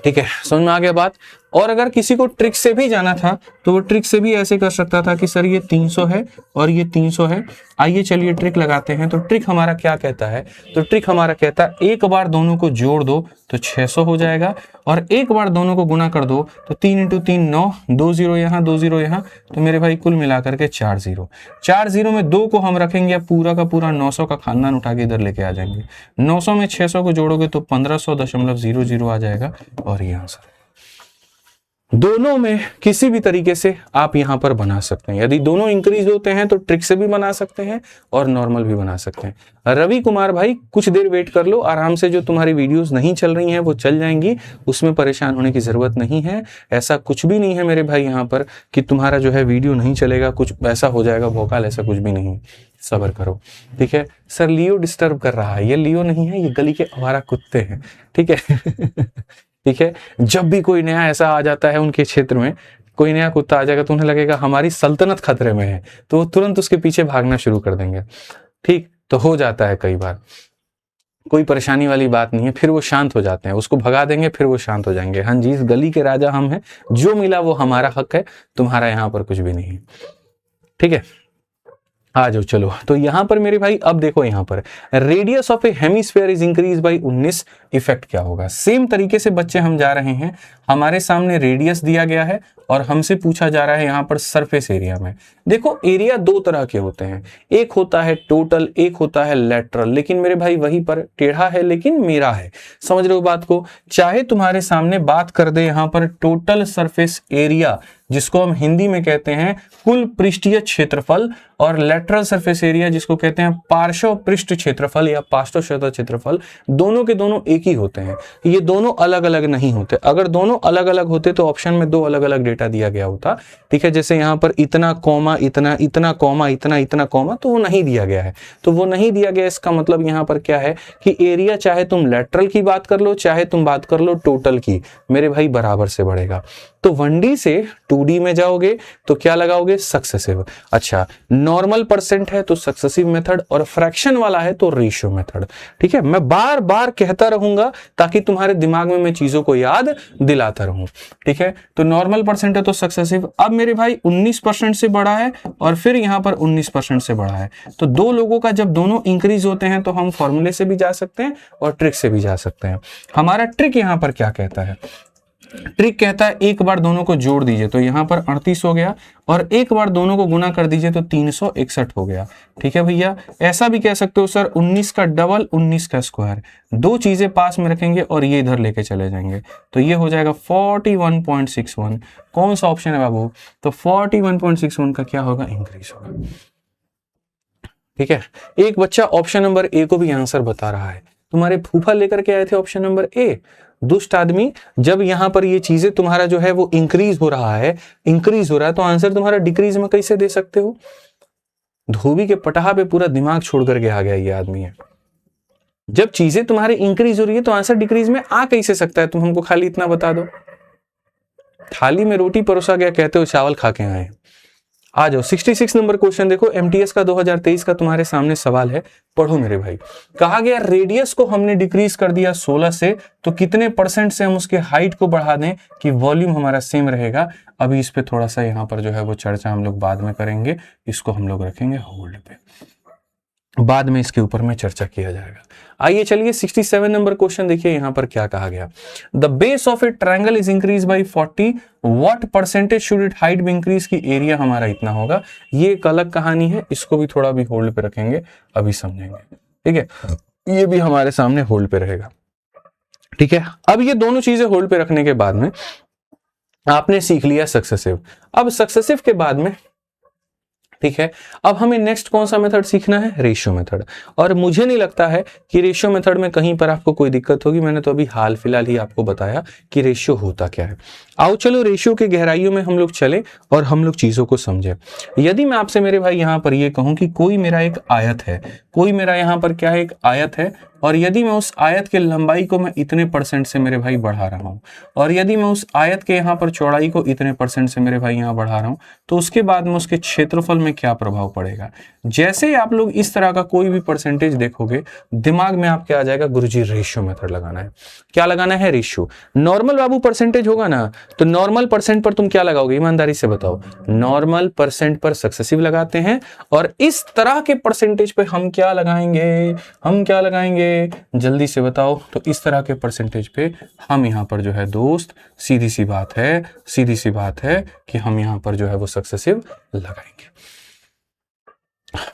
ठीक है, समझ में आ गया बात। और अगर किसी को ट्रिक से भी जाना था तो वो ट्रिक से भी ऐसे कर सकता था कि सर ये 300 है और ये 300 है, आइए चलिए ट्रिक लगाते हैं। तो ट्रिक हमारा क्या कहता है, तो ट्रिक हमारा कहता है एक बार दोनों को जोड़ दो तो 600 हो जाएगा और एक बार दोनों को गुना कर दो तो 3 इंटू 3 9, 2 0 यहाँ 2 0 यहाँ, तो मेरे भाई कुल मिलाकर के 4 0। 4 0 में 2 को हम रखेंगे, पूरा का पूरा 900 का खानदान उठा के इधर लेके आ जाएंगे। 900 में 600 को जोड़ोगे तो 1500.00 आ जाएगा और ये आंसर। दोनों में किसी भी तरीके से आप यहां पर बना सकते हैं। यदि दोनों इंक्रीज होते हैं तो ट्रिक से भी बना सकते हैं और नॉर्मल भी बना सकते हैं। रवि कुमार भाई कुछ देर वेट कर लो आराम से, जो तुम्हारी वीडियोस नहीं चल रही हैं वो चल जाएंगी, उसमें परेशान होने की जरूरत नहीं है। ऐसा कुछ भी नहीं है मेरे भाई यहाँ पर कि तुम्हारा जो है वीडियो नहीं चलेगा, कुछ ऐसा हो जाएगा भोकाल, ऐसा कुछ भी नहीं। सब्र करो, ठीक है। सर लियो डिस्टर्ब कर रहा है, ये लियो नहीं है, ये गली के आवारा कुत्ते हैं, ठीक है। ठीक है, जब भी कोई नया ऐसा आ जाता है उनके क्षेत्र में, कोई नया कुत्ता आ जाएगा तो उन्हें लगेगा हमारी सल्तनत खतरे में है, तो वो तुरंत उसके पीछे भागना शुरू कर देंगे। ठीक, तो हो जाता है कई बार, कोई परेशानी वाली बात नहीं है, फिर वो शांत हो जाते हैं, उसको भगा देंगे फिर वो शांत हो जाएंगे। हाँ जी, इस गली के राजा हम हैं, जो मिला वो हमारा हक है, तुम्हारा यहाँ पर कुछ भी नहीं है, ठीक है। आ जाओ चलो, तो यहां पर मेरे भाई अब देखो, यहां पर radius of A hemisphere is increase by 19, effect क्या होगा। सेम तरीके से बच्चे हम जा रहे हैं, हमारे सामने रेडियस दिया गया है और हमसे पूछा जा रहा है यहां पर सरफेस एरिया में। देखो एरिया दो तरह के होते हैं, एक होता है टोटल, एक होता है लेटरल, लेकिन मेरे भाई वहीं पर टेढ़ा है लेकिन मेरा है, समझ रहे हो बात को। चाहे तुम्हारे सामने बात कर दे यहां पर टोटल सरफेस एरिया, जिसको हम हिंदी में कहते हैं कुल पृष्ठीय क्षेत्रफल, और लेटरल सरफेस एरिया जिसको कहते हैं पार्श्व पृष्ठ क्षेत्रफल या पार्श्व क्षेत्रफल, दोनों के दोनों एक ही होते हैं, ये दोनों अलग अलग नहीं होते। अगर दोनों अलग अलग होते तो ऑप्शन में दो अलग अलग डेटा दिया गया होता, ठीक है। जैसे यहाँ पर इतना कॉमा इतना, इतना कॉमा इतना, इतना कॉमा, तो वो नहीं दिया गया है, तो वो नहीं दिया गया, इसका मतलब यहाँ पर क्या है कि एरिया चाहे तुम लेटरल की बात कर लो चाहे तुम बात कर लो टोटल की, मेरे भाई बराबर से बढ़ेगा। तो 1D से 2D में जाओगे तो क्या लगाओगे, सक्सेसिव। अच्छा, नॉर्मल परसेंट है तो सक्सेसिव मेथड, और फ्रैक्शन वाला है तो रेशियो मेथड, ठीक है। मैं बार बार कहता रहूंगा ताकि तुम्हारे दिमाग में मैं चीजों को याद दिलाता रहूं, ठीक है। तो नॉर्मल परसेंट है तो सक्सेसिव। अब मेरे भाई 19% से बढ़ा है और फिर यहां पर 19% से बढ़ा है, तो दो लोगों का जब दोनों इंक्रीज होते हैं तो हम फॉर्मूले से भी जा सकते हैं और ट्रिक से भी जा सकते हैं। हमारा ट्रिक यहां पर क्या कहता है, ट्रिक कहता है एक बार दोनों को जोड़ दीजिए तो यहां पर 38 हो गया, और एक बार दोनों को गुना कर दीजिए तो 361 हो गया, ठीक है भैया। ऐसा भी कह सकते हो सर 19 का डबल 19 का स्क्वायर, दो चीजें पास में रखेंगे और ये इधर लेके चले जाएंगे, तो ये हो जाएगा 41.61। कौन सा ऑप्शन है बाबू, तो 41.61 का क्या होगा, इंक्रीज होगा, ठीक है। एक बच्चा ऑप्शन नंबर ए को भी आंसर बता रहा है, तुम्हारे फूफा लेकर के आए थे ऑप्शन नंबर ए। दुष्ट आदमी, जब यहां पर ये चीजें तुम्हारा जो है वो इंक्रीज हो रहा है, इंक्रीज हो रहा है, तो आंसर तुम्हारा डिक्रीज में कैसे दे सकते हो। धोबी के पटाहा पे पूरा दिमाग छोड़ करके आ गया ये आदमी है। जब चीजें तुम्हारी इंक्रीज हो रही है तो आंसर डिक्रीज में आ कैसे सकता है, तुम हमको खाली इतना बता दो। थाली में रोटी परोसा गया, कहते हो चावल खा के आए। आ जाओ 66 नंबर क्वेश्चन देखो, एमटीएस का 2023 का तुम्हारे सामने सवाल है, पढ़ो मेरे भाई। कहा गया रेडियस को हमने डिक्रीज कर दिया 16 से, तो कितने परसेंट से हम उसके हाइट को बढ़ा दें कि वॉल्यूम हमारा सेम रहेगा। अभी इस पे थोड़ा सा यहाँ पर जो है वो चर्चा हम लोग बाद में करेंगे, इसको हम लोग रखेंगे होल्ड पे, बाद में इसके ऊपर में चर्चा किया जाएगा। आइए चलिए 67 नंबर क्वेश्चन देखिए, यहां पर क्या कहा गया। The base of A triangle is increase by 40, what percentage should it height be increase, की एरिया हमारा इतना होगा। ये एक अलग कहानी है, इसको भी थोड़ा भी होल्ड पे रखेंगे, अभी समझेंगे, ठीक है। ये भी हमारे सामने होल्ड पे रहेगा, ठीक है। अब ये दोनों चीजें होल्ड पे रखने के बाद में आपने सीख लिया सक्सेसिव। अब सक्सेसिव के बाद में ठीक है। अब हमें नेक्स्ट कौन सा मेथड सीखना है? Ratio method. और मुझे नहीं लगता है कि रेशियो मेथड में कहीं पर आपको कोई दिक्कत होगी। मैंने तो अभी हाल फिलहाल ही आपको बताया कि रेशियो होता क्या है। आओ चलो रेशियो के गहराइयों में हम लोग चले और हम लोग चीजों को समझे। यदि मैं आपसे मेरे भाई यहाँ पर ये कहूँ कि कोई मेरा एक आयत है, कोई मेरा यहाँ पर क्या है, एक आयत है, और यदि मैं उस आयत के लंबाई को मैं इतने % से मेरे भाई बढ़ा रहा हूँ, और यदि मैं उस आयत के यहाँ पर चौड़ाई को इतने % से मेरे भाई यहाँ बढ़ा रहा हूँ, तो उसके बाद में उसके क्षेत्रफल में क्या प्रभाव पड़ेगा? जैसे ही आप लोग इस तरह का कोई भी परसेंटेज देखोगे, दिमाग में आपके आ जाएगा गुरुजी रेशियो मेथड लगाना है। क्या लगाना है? रेशियो। नॉर्मल बाबू परसेंटेज होगा ना, तो नॉर्मल % पर तुम क्या लगाओगे? ईमानदारी से बताओ। नॉर्मल % पर सक्सेसिव लगाते हैं, और इस तरह के परसेंटेज पे हम क्या लगाएंगे? हम क्या लगाएंगे? जल्दी से बताओ। तो इस तरह के परसेंटेज पे हम यहाँ पर जो है दोस्त, सीधी सी बात है, सीधी सी बात है कि हम यहाँ पर जो है वो सक्सेसिव लगाएंगे।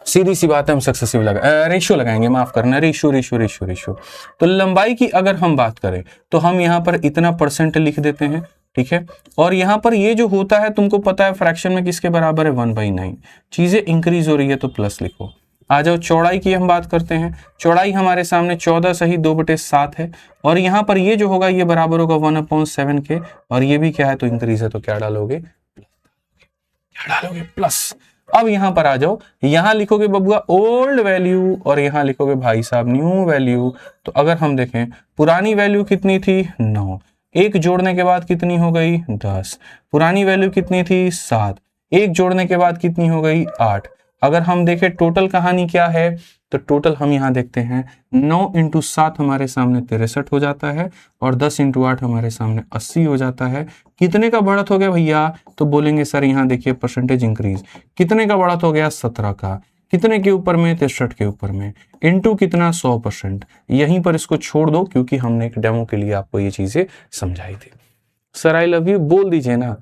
सीधी सी बात है, हम सक्सेसिव रेशियो लगाएंगे, माफ करना, रेशियो रेशियो रेशियो रेशियो। तो लंबाई की अगर हम बात करें तो हम यहाँ पर इतना % लिख देते हैं, ठीक है। और यहाँ पर ये जो होता है, तुमको पता है फ्रैक्शन में किसके बराबर है? 1/9। चीजें इंक्रीज हो रही है तो प्लस लिखो। आ जाओ चौड़ाई की हम बात करते हैं। चौड़ाई हमारे सामने 14 सही 2/7 है, और यहाँ पर ये जो होगा ये बराबर होगा 1/7 के, और ये भी क्या है? तो इंक्रीज है, तो क्या डालोगे? क्या डालोगे? प्लस। अब यहां पर आ जाओ, यहां लिखोगे बबुआ ओल्ड वैल्यू, और यहां लिखोगे भाई साहब न्यू वैल्यू। तो अगर हम देखें, पुरानी वैल्यू कितनी थी? 9। एक जोड़ने के बाद कितनी हो गई? 10। पुरानी वैल्यू कितनी थी? 7। एक जोड़ने के बाद कितनी हो गई? 8। अगर हम देखें टोटल कहानी क्या है, तो टोटल हम यहां देखते हैं 9 × 7 हमारे सामने 63 हो जाता है, और 10 × 8 हमारे सामने 80 हो जाता है। कितने का बढ़त हो गया भैया? तो बोलेंगे सर यहाँ देखिए परसेंटेज इंक्रीज। कितने का बढ़त हो गया? 17 का। कितने के ऊपर में? 63 के ऊपर में। इनटू कितना? 100%। यहीं पर इसको छोड़ दो, क्योंकि हमने एक डेमो के लिए आपको ये चीजें समझाई थी। सर आई लव यू बोल दीजिए ना,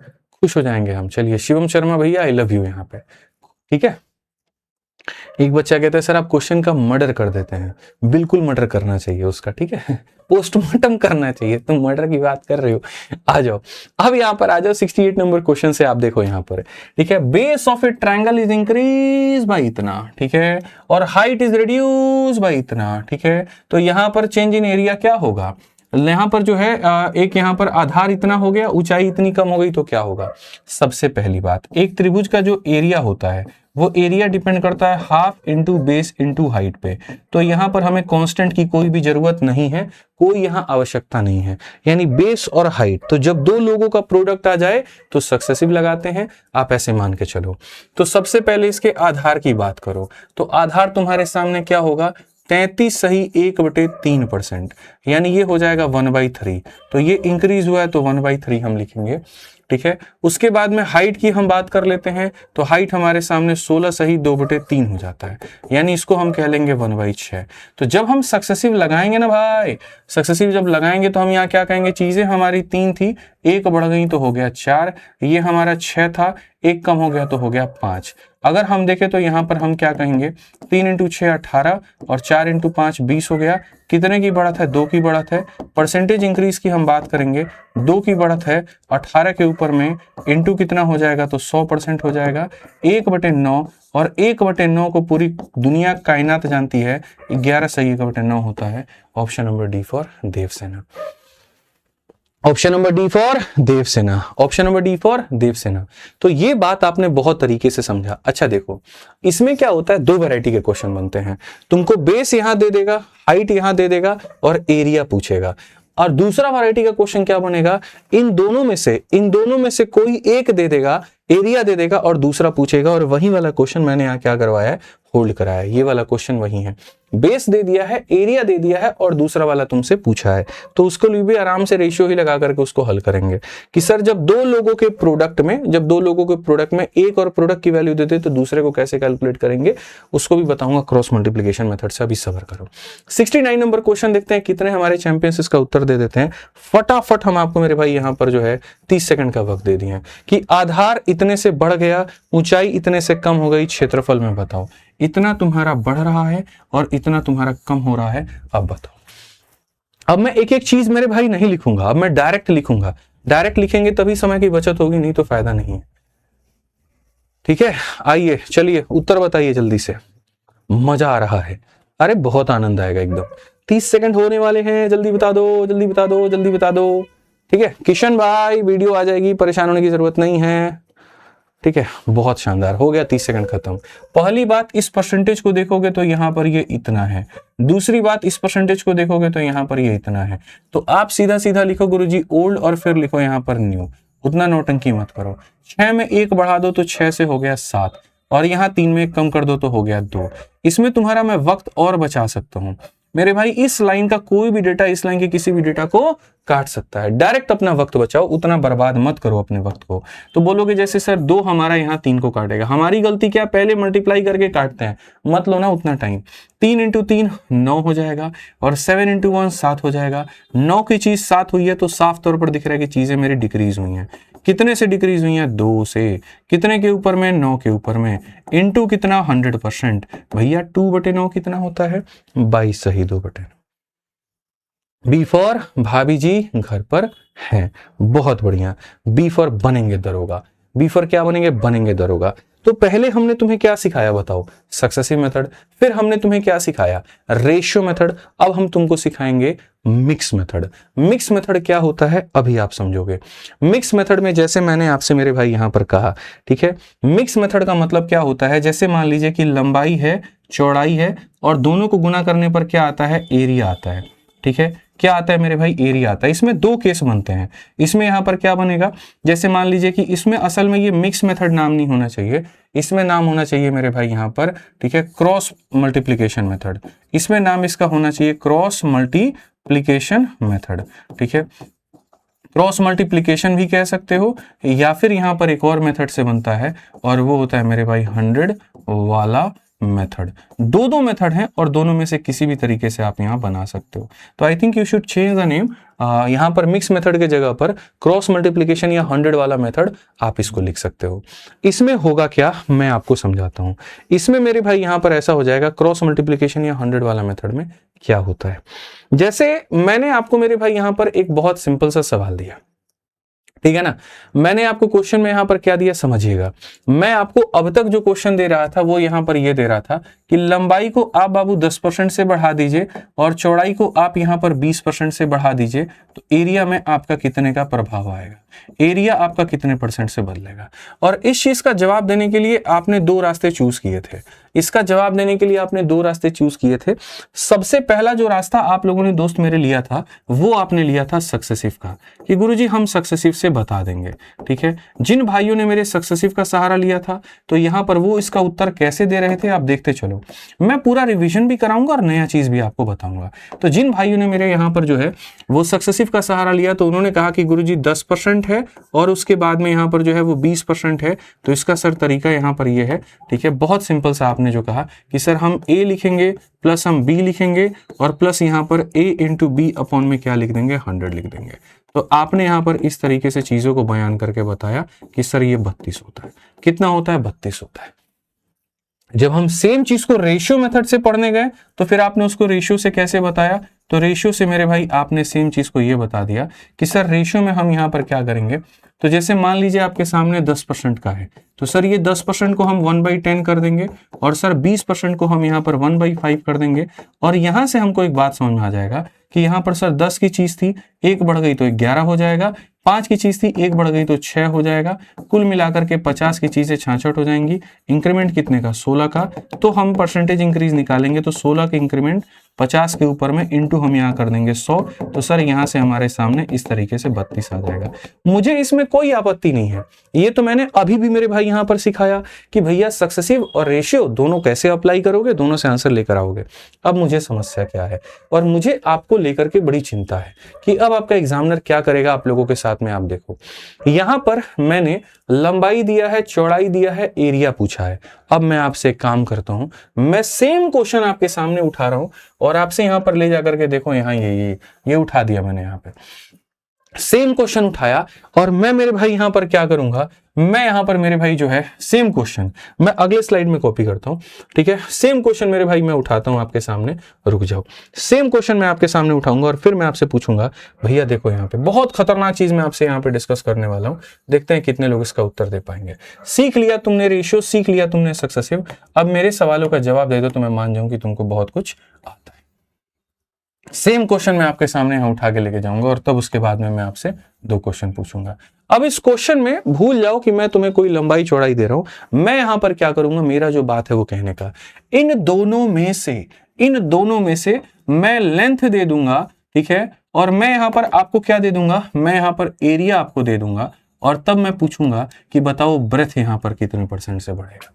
खुश हो जाएंगे हम। चलिए शिवम शर्मा भैया आई लव यू यहाँ पे, ठीक है। एक बच्चा कहता है सर आप क्वेश्चन का मर्डर कर देते हैं। बिल्कुल मर्डर करना चाहिए उसका, ठीक है, पोस्टमार्टम करना चाहिए। तुम मर्डर की बात कर रहे हो। आ जाओ, अब यहां पर आ जाओ 68 नंबर क्वेश्चन से। आप देखो यहां पर, ठीक है, base of A triangle is increase by इतना, ठीक है, और हाइट इज रिड्यूस बाय इतना, ठीक है। तो यहां पर चेंज इन एरिया क्या होगा? यहां पर जो है एक यहां पर आधार इतना हो गया, ऊंचाई इतनी कम हो गई, तो क्या होगा? सबसे पहली बात, एक त्रिभुज का जो एरिया होता है वो एरिया डिपेंड करता है half into base into height पे। तो यहां पर हमें कांस्टेंट की कोई भी जरूरत नहीं है, कोई यहां आवश्यकता नहीं है, यानी बेस और हाइट। तो जब दो लोगों का प्रोडक्ट आ जाए तो सक्सेसिव लगाते हैं, आप ऐसे मान के चलो। तो सबसे पहले इसके आधार की बात करो, तो आधार तुम्हारे सामने क्या होगा? 33 सही 1/3%, यानी ये हो जाएगा 1/3। तो ये इंक्रीज हुआ है तो 1/3 हम लिखेंगे, ठीक है। उसके बाद में हाइट की हम बात कर लेते हैं, तो हाइट हमारे सामने 16 सही 2/3 हो जाता है, यानी इसको हम कह लेंगे 1/6। तो जब हम सक्सेसिव लगाएंगे ना भाई, सक्सेसिव जब लगाएंगे तो हम यहाँ क्या कहेंगे? चीजें हमारी 3 थी, एक बढ़ गई तो हो गया 4, ये हमारा 6 था, एक कम हो गया तो हो गया 5। अगर हम देखें तो यहाँ पर हम क्या कहेंगे? 3 × 6 18, और 4 × 5 20 हो गया। कितने की बढ़त है? 2 की बढ़त है। परसेंटेज इंक्रीज की हम बात करेंगे, 2 की बढ़त है, 18 के ऊपर में इंटू कितना हो जाएगा? तो 100% हो जाएगा, 1/9। और 1/9 को पूरी दुनिया कायनात जानती है 11 सही 1/9 होता है। Option number D for Devsena. Option number D for Devsena. Option number D for Devsena. तो ये बात आपने बहुत तरीके से समझा। अच्छा देखो, इसमें क्या होता है, 2 वैरायटी के क्वेश्चन बनते हैं। तुमको बेस यहां दे देगा, हाइट यहां दे देगा, और एरिया पूछेगा। और दूसरा वैरायटी का क्वेश्चन क्या बनेगा? इन दोनों में से कोई एक दे देगा, एरिया दे देगा, और दूसरा पूछेगा। और वही वाला क्वेश्चन मैंने यहाँ क्या करवाया है? होल्ड कराया है। ये वाला क्वेश्चन वही है, बेस दे दिया है, एरिया दे दिया है, और दूसरा वाला तुमसे पूछा है। तो उसको लिए भी आराम से रेशियो ही लगा करके उसको हल करेंगे कि सर जब दो लोगों के प्रोडक्ट में एक और प्रोडक्ट की वैल्यू देते तो दूसरे को कैसे कैलकुलेट करेंगे, उसको भी बताऊंगा क्रॉस मल्टीप्लिकेशन मेथड से। अभी सब्र करो। 69 नंबर क्वेश्चन देखते हैं कितने हमारे चैंपियंस इसका उत्तर दे देते हैं। फटाफट हम आपको मेरे भाई यहाँ पर जो है 30 सेकंड का वक्त दे दिए कि आधार इतने से बढ़ गया, ऊंचाई इतने से कम हो गई, क्षेत्रफल में बताओ। इतना तुम्हारा बढ़ रहा है और इतना तुम्हारा कम हो रहा है, अब बताओ। अब मैं एक एक चीज मेरे भाई नहीं लिखूंगा, अब मैं डायरेक्ट लिखूंगा। डायरेक्ट लिखेंगे तभी समय की बचत होगी, नहीं तो फायदा नहीं है। ठीक है, आइए चलिए उत्तर बताइए जल्दी से। मजा आ रहा है, अरे बहुत आनंद आएगा एकदम। 30 सेकंड होने वाले हैं, जल्दी बता दो, जल्दी बता दो, जल्दी बता दो। ठीक है किशन भाई, वीडियो आ जाएगी, परेशान होने की जरूरत नहीं है। ठीक है, बहुत शानदार, हो गया 30 सेकंड खत्म। पहली बात, इस परसेंटेज को देखोगे तो यहां पर ये इतना है। दूसरी बात, इस परसेंटेज को देखोगे तो यहां पर ये इतना है। तो आप सीधा सीधा लिखो गुरुजी ओल्ड और फिर लिखो यहां पर न्यू। उतना नौटंकी मत करो। 6 में 1 बढ़ा दो तो 6 से हो गया 7, और यहाँ 3 में 1 कम कर दो तो हो गया 2। इसमें तुम्हारा मैं वक्त और बचा सकता हूं मेरे भाई। इस लाइन का कोई भी डेटा इस लाइन के किसी भी डेटा को काट सकता है। डायरेक्ट अपना वक्त बचाओ, उतना बर्बाद मत करो अपने वक्त को। तो बोलोगे जैसे सर 2 हमारा यहाँ 3 को काटेगा, हमारी गलती क्या, पहले मल्टीप्लाई करके काटते हैं, मत लो ना उतना टाइम। 3 इंटू 3 9 हो जाएगा, और 7 इंटू 1 7 हो जाएगा। 9 की चीज 7 हुई है तो साफ तौर पर दिख रहा है कि चीजें मेरी डिक्रीज हुई हैं। कितने से डिक्रीज हुई हैं, 2 से। कितने के ऊपर में, 9 के ऊपर में। इंटू कितना, 100%। भैया 2/9 कितना होता है, 22 सही 2/9। बी फॉर भाभी जी घर पर हैं, बहुत बढ़िया। बी फॉर बनेंगे दरोगा। बी फॉर क्या बनेंगे, बनेंगे दरोगा। तो पहले हमने तुम्हें क्या सिखाया बताओ, सक्सेसिव मेथड। फिर हमने तुम्हें क्या सिखाया, रेशियो मेथड। अब हम तुमको सिखाएंगे मिक्स मेथड। मिक्स मेथड क्या होता है अभी आप समझोगे। मिक्स मेथड में जैसे मैंने आपसे मेरे भाई यहां पर कहा, ठीक है, मिक्स मेथड का मतलब क्या होता है, जैसे मान लीजिए कि लंबाई है, चौड़ाई है, और दोनों को गुना करने पर क्या आता है, एरिया आता है। ठीक है, क्या आता है मेरे भाई, एरिया आता है। इसमें 2 केस बनते हैं। इसमें यहां पर क्या बनेगा, जैसे मान लीजिए कि इसमें असल में ये मिक्स मेथड नाम नहीं होना चाहिए, इसमें नाम होना चाहिए मेरे भाई यहां पर, ठीक है, क्रॉस मल्टीप्लीकेशन मेथड। इसमें नाम इसका होना चाहिए क्रॉस मल्टीप्लीकेशन मेथड। ठीक है, क्रॉस मल्टीप्लीकेशन भी कह सकते हो, या फिर यहां पर एक और मेथड से बनता है, और वो होता है मेरे भाई 100 वाला मेथड। दो मेथड हैं, और दोनों में से किसी भी तरीके से आप यहां बना सकते हो। तो I think you should change the name. यहां पर मिक्स मेथड के जगह पर क्रॉस मल्टीप्लीकेशन या 100 वाला मेथड आप इसको लिख सकते हो। इसमें होगा क्या, मैं आपको समझाता हूं। इसमें मेरे भाई यहां पर ऐसा हो जाएगा, क्रॉस मल्टीप्लीकेशन या 100 वाला मेथड में क्या होता है, जैसे मैंने आपको मेरे भाई यहां पर एक बहुत सिंपल सा सवाल दिया, ठीक है ना। मैंने आपको क्वेश्चन में यहां पर क्या दिया समझिएगा। मैं आपको अब तक जो क्वेश्चन दे रहा था वो यहां पर ये दे रहा था कि लंबाई को आप बाबू 10% से बढ़ा दीजिए, और चौड़ाई को आप यहां पर 20% से बढ़ा दीजिए, तो एरिया में आपका कितने का प्रभाव आएगा, एरिया आपका कितने % से बदलेगा। और इस चीज का जवाब देने के लिए आपने 2 रास्ते चूज किए थे। इसका जवाब देने के लिए आपने 2 रास्ते चूज किए थे। सबसे पहला जो रास्ता आप लोगों ने दोस्त मेरे लिया था, वो आपने लिया था सक्सेसिव का, कि गुरुजी हम सक्सेसिव से बता देंगे। ठीक है, जिन भाइयों ने मेरे सक्सेसिव का सहारा लिया था, तो यहां पर वो इसका उत्तर कैसे दे रहे थे आप देखते चलो। मैं पूरा रिवीजन भी कराऊंगा और नया चीज भी आपको बताऊंगा। तो जिन भाइयों ने मेरे यहां पर जो है वो सक्सेसिव का सहारा लिया, तो उन्होंने कहा कि गुरुजी 10% है, और उसके बाद में यहां पर जो है वो 20% है। तो इसका सर तरीका यहां पर ये है, ठीक है, बहुत सिंपल सा। आपने जो कहा कि सर हम a लिखेंगे प्लस हम b लिखेंगे, और प्लस यहां पर a इंटू बी अपॉन में क्या लिख देंगे, 100 लिख देंगे। तो आपने यहां पर इस तरीके से चीजों को बयान करके बताया कि सर ये 32 होता है। कितना होता है, 32 होता है। जब हम सेम चीज को रेशियो मेथड से पढ़ने गए, तो फिर आपने उसको रेशियो से कैसे बताया, तो रेशियो से मेरे भाई आपने सेम चीज को ये बता दिया कि सर रेशियो में हम यहां पर क्या करेंगे। तो जैसे मान लीजिए आपके सामने 10% का है, तो सर ये 10% को हम 1/10 कर देंगे, और सर 20% को हम यहाँ पर 1/5 कर देंगे। और यहां से हमको एक बात समझ में आ जाएगा कि यहाँ पर सर 10 की चीज थी, 1 बढ़ गई तो 11 हो जाएगा, 5 की चीज थी, 1 बढ़ गई तो 6 हो जाएगा, कुल मिलाकर के 50 की चीजें 66 हो जाएंगी। इंक्रीमेंट कितने का, 16 का। तो हम परसेंटेज इंक्रीज निकालेंगे, तो 16 के इंक्रीमेंट 50 के ऊपर में इंटू हम यहाँ कर देंगे 100। तो सर यहाँ से हमारे सामने इस तरीके से 32 आ जाएगा। मुझे इसमें कोई आपत्ति नहीं है। ये तो मैंने अभी भी मेरे भाई यहाँ पर सिखाया कि भैया सक्सेसिव और रेशियो दोनों कैसे अप्लाई करोगे, दोनों से आंसर लेकर आओगे। अब मुझे समस्या क्या है, और मुझे आपको लेकर के बड़ी चिंता है कि अब आपका एग्जामिनर क्या करेगा आप लोगों के साथ में। आप देखो यहां पर मैंने लंबाई दिया है, चौड़ाई दिया है, एरिया पूछा है। अब मैं आपसे एक काम करता हूं, मैं सेम क्वेश्चन आपके सामने उठा रहा हूं, और आपसे यहां पर ले जाकर के देखो, यहां ये उठा दिया मैंने यहां पे। सेम क्वेश्चन उठाया और मैं मेरे भाई यहां पर क्या करूंगा, मैं यहां पर मेरे भाई जो है सेम क्वेश्चन मैं अगले स्लाइड में कॉपी करता हूं, ठीक है। सेम क्वेश्चन मेरे भाई मैं उठाता हूं आपके सामने, रुक जाओ, सेम क्वेश्चन मैं आपके सामने उठाऊंगा और फिर मैं आपसे पूछूंगा भैया देखो यहाँ पे बहुत खतरनाक चीज मैं आपसे यहाँ पे डिस्कस करने वाला हूं, देखते हैं कितने लोग इसका उत्तर दे पाएंगे। सीख लिया तुमने रेशियो, सीख लिया तुमने सक्सेसिव, अब मेरे सवालों का जवाब दे दो तो मैं मान जाऊं कि तुमको बहुत कुछ आता है। सेम क्वेश्चन मैं आपके सामने यहां उठा के लेके जाऊंगा और तब उसके बाद में मैं आपसे 2 क्वेश्चन पूछूंगा। अब इस क्वेश्चन में भूल जाओ कि मैं तुम्हें कोई लंबाई चौड़ाई दे रहा हूं, मैं यहां पर क्या करूंगा, मेरा जो बात है वो कहने का, इन दोनों में से मैं लेंथ दे दूंगा, ठीक है, और मैं यहां पर आपको क्या दे दूंगा, मैं यहां पर एरिया आपको दे दूंगा और तब मैं पूछूंगा कि बताओ ब्रेथ यहां पर कितने % से बढ़ेगा,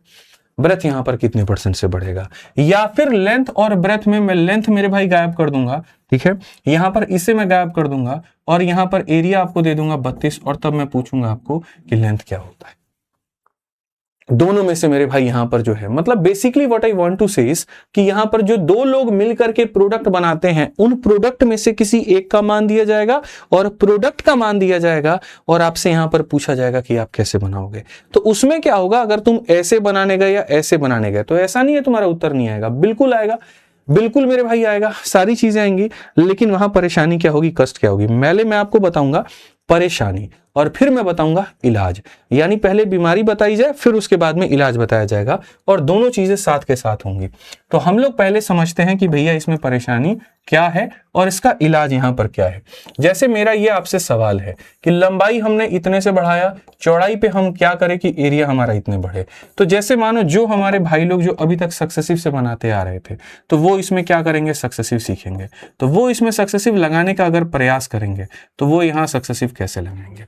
ब्रेथ यहां पर कितने % से बढ़ेगा, या फिर लेंथ और ब्रेथ में मैं लेंथ मेरे भाई गायब कर दूंगा, ठीक है, यहां पर इसे मैं गायब कर दूंगा और यहां पर एरिया आपको दे दूंगा 32 और तब मैं पूछूंगा आपको कि लेंथ क्या होता है। दोनों में से मेरे भाई यहां पर जो है, मतलब basically what I want to say is कि यहां पर जो 2 लोग मिलकर के प्रोडक्ट बनाते हैं, उन प्रोडक्ट में से किसी एक का मान दिया जाएगा और प्रोडक्ट का मान दिया जाएगा और आपसे यहां पर पूछा जाएगा कि आप कैसे बनाओगे। तो उसमें क्या होगा, अगर तुम ऐसे बनाने गए या ऐसे बनाने गए तो ऐसा नहीं है तुम्हारा उत्तर नहीं आएगा, बिल्कुल आएगा, बिल्कुल मेरे भाई आएगा, सारी चीजें आएंगी, लेकिन वहां परेशानी क्या होगी, कष्ट क्या होगी। पहले मैं आपको बताऊंगा परेशानी और फिर मैं बताऊंगा इलाज, यानी पहले बीमारी बताई जाए फिर उसके बाद में इलाज बताया जाएगा और दोनों चीजें साथ के साथ होंगी। तो हम लोग पहले समझते हैं कि भैया इसमें परेशानी क्या है और इसका इलाज यहां पर क्या है। जैसे मेरा ये आपसे सवाल है कि लंबाई हमने इतने से बढ़ाया, चौड़ाई पे हम क्या करें कि एरिया हमारा इतने बढ़े। तो जैसे मानो जो हमारे भाई लोग जो अभी तक सक्सेसिव से बनाते आ रहे थे तो वो इसमें क्या करेंगे, सक्सेसिव सीखेंगे, तो वो इसमें सक्सेसिव लगाने का अगर प्रयास करेंगे तो वो यहां सक्सेसिव कैसे लगाएंगे,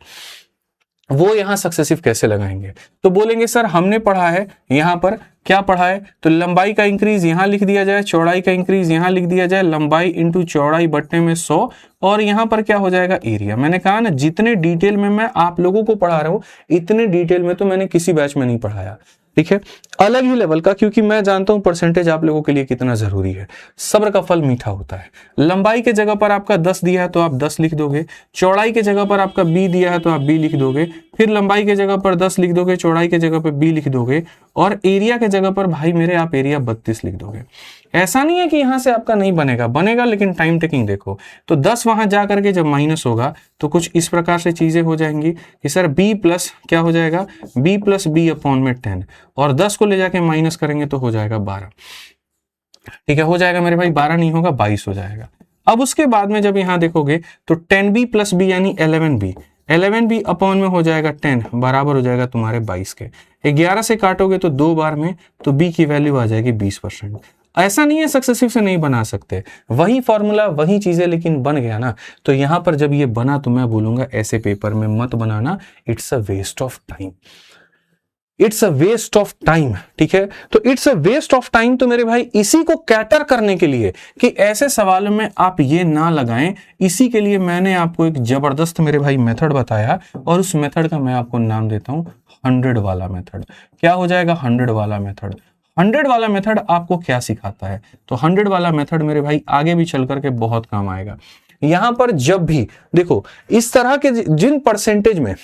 वो यहां सक्सेसिव कैसे लगाएंगे। तो बोलेंगे सर हमने पढ़ा है, यहां पर क्या पढ़ा है, तो लंबाई का इंक्रीज यहां लिख दिया जाए, चौड़ाई का इंक्रीज यहां लिख दिया जाए, लंबाई इंटू चौड़ाई बट्टे में 100 और यहां पर क्या हो जाएगा, एरिया। मैंने कहा ना जितने डिटेल में मैं आप लोगों को पढ़ा रहा हूं इतने डिटेल में तो मैंने किसी बैच में नहीं पढ़ाया, ठीक है, अलग ही लेवल का, क्योंकि मैं जानता हूं परसेंटेज आप लोगों के लिए कितना जरूरी है। सब्र का फल मीठा होता है। लंबाई के जगह पर आपका 10 दिया है तो आप 10 लिख दोगे, चौड़ाई के जगह पर आपका b दिया है तो आप b लिख दोगे, फिर लंबाई के जगह पर 10 लिख दोगे, चौड़ाई के जगह पर b लिख दोगे और एरिया के जगह पर भाई मेरे आप एरिया 32 लिख दोगे। ऐसा नहीं है कि यहां से आपका नहीं बनेगा, बनेगा, लेकिन टाइम टेकिंग देखो। तो 10 वहां जा करके जब माइनस होगा तो कुछ इस प्रकार से चीजें हो जाएंगी कि सर b प्लस क्या हो जाएगा, b प्लस b अपॉन में 10 और 10 को ले जाके माइनस करेंगे तो हो जाएगा 12, ठीक है, हो जाएगा मेरे भाई 12 नहीं होगा 22 हो जाएगा। अब उसके बाद में जब यहां देखोगे तो 10b प्लस b यानी 11b अपॉन में हो जाएगा 10 बराबर हो जाएगा तुम्हारे 22 के। 11 से काटोगे तो 2 बार में तो b की वैल्यू आ जाएगी 20%। ऐसा नहीं है सक्सेसिव से नहीं बना सकते, वही फॉर्मूला वही चीजें, लेकिन बन गया ना। तो यहां पर जब ये बना तो मैं बोलूंगा ऐसे पेपर में मत बनाना, it's a waste of time, it's a waste of time, ठीक है। तो it's a waste of time, तो मेरे भाई इसी को कैटर करने के लिए कि ऐसे सवालों में आप ये ना लगाएं, इसी के लिए मैंने आपको एक जबरदस्त मेरे भाई मेथड बताया और उस मेथड का मैं आपको नाम देता हूं 100 वाला मेथड। क्या हो जाएगा, 100 वाला मेथड। 100 वाला मेथड आपको क्या सिखाता है, तो 100 वाला मेथड मेरे भाई आगे भी चल करके बहुत काम आएगा। यहां पर जब भी देखो इस तरह के जिन परसेंटेज में,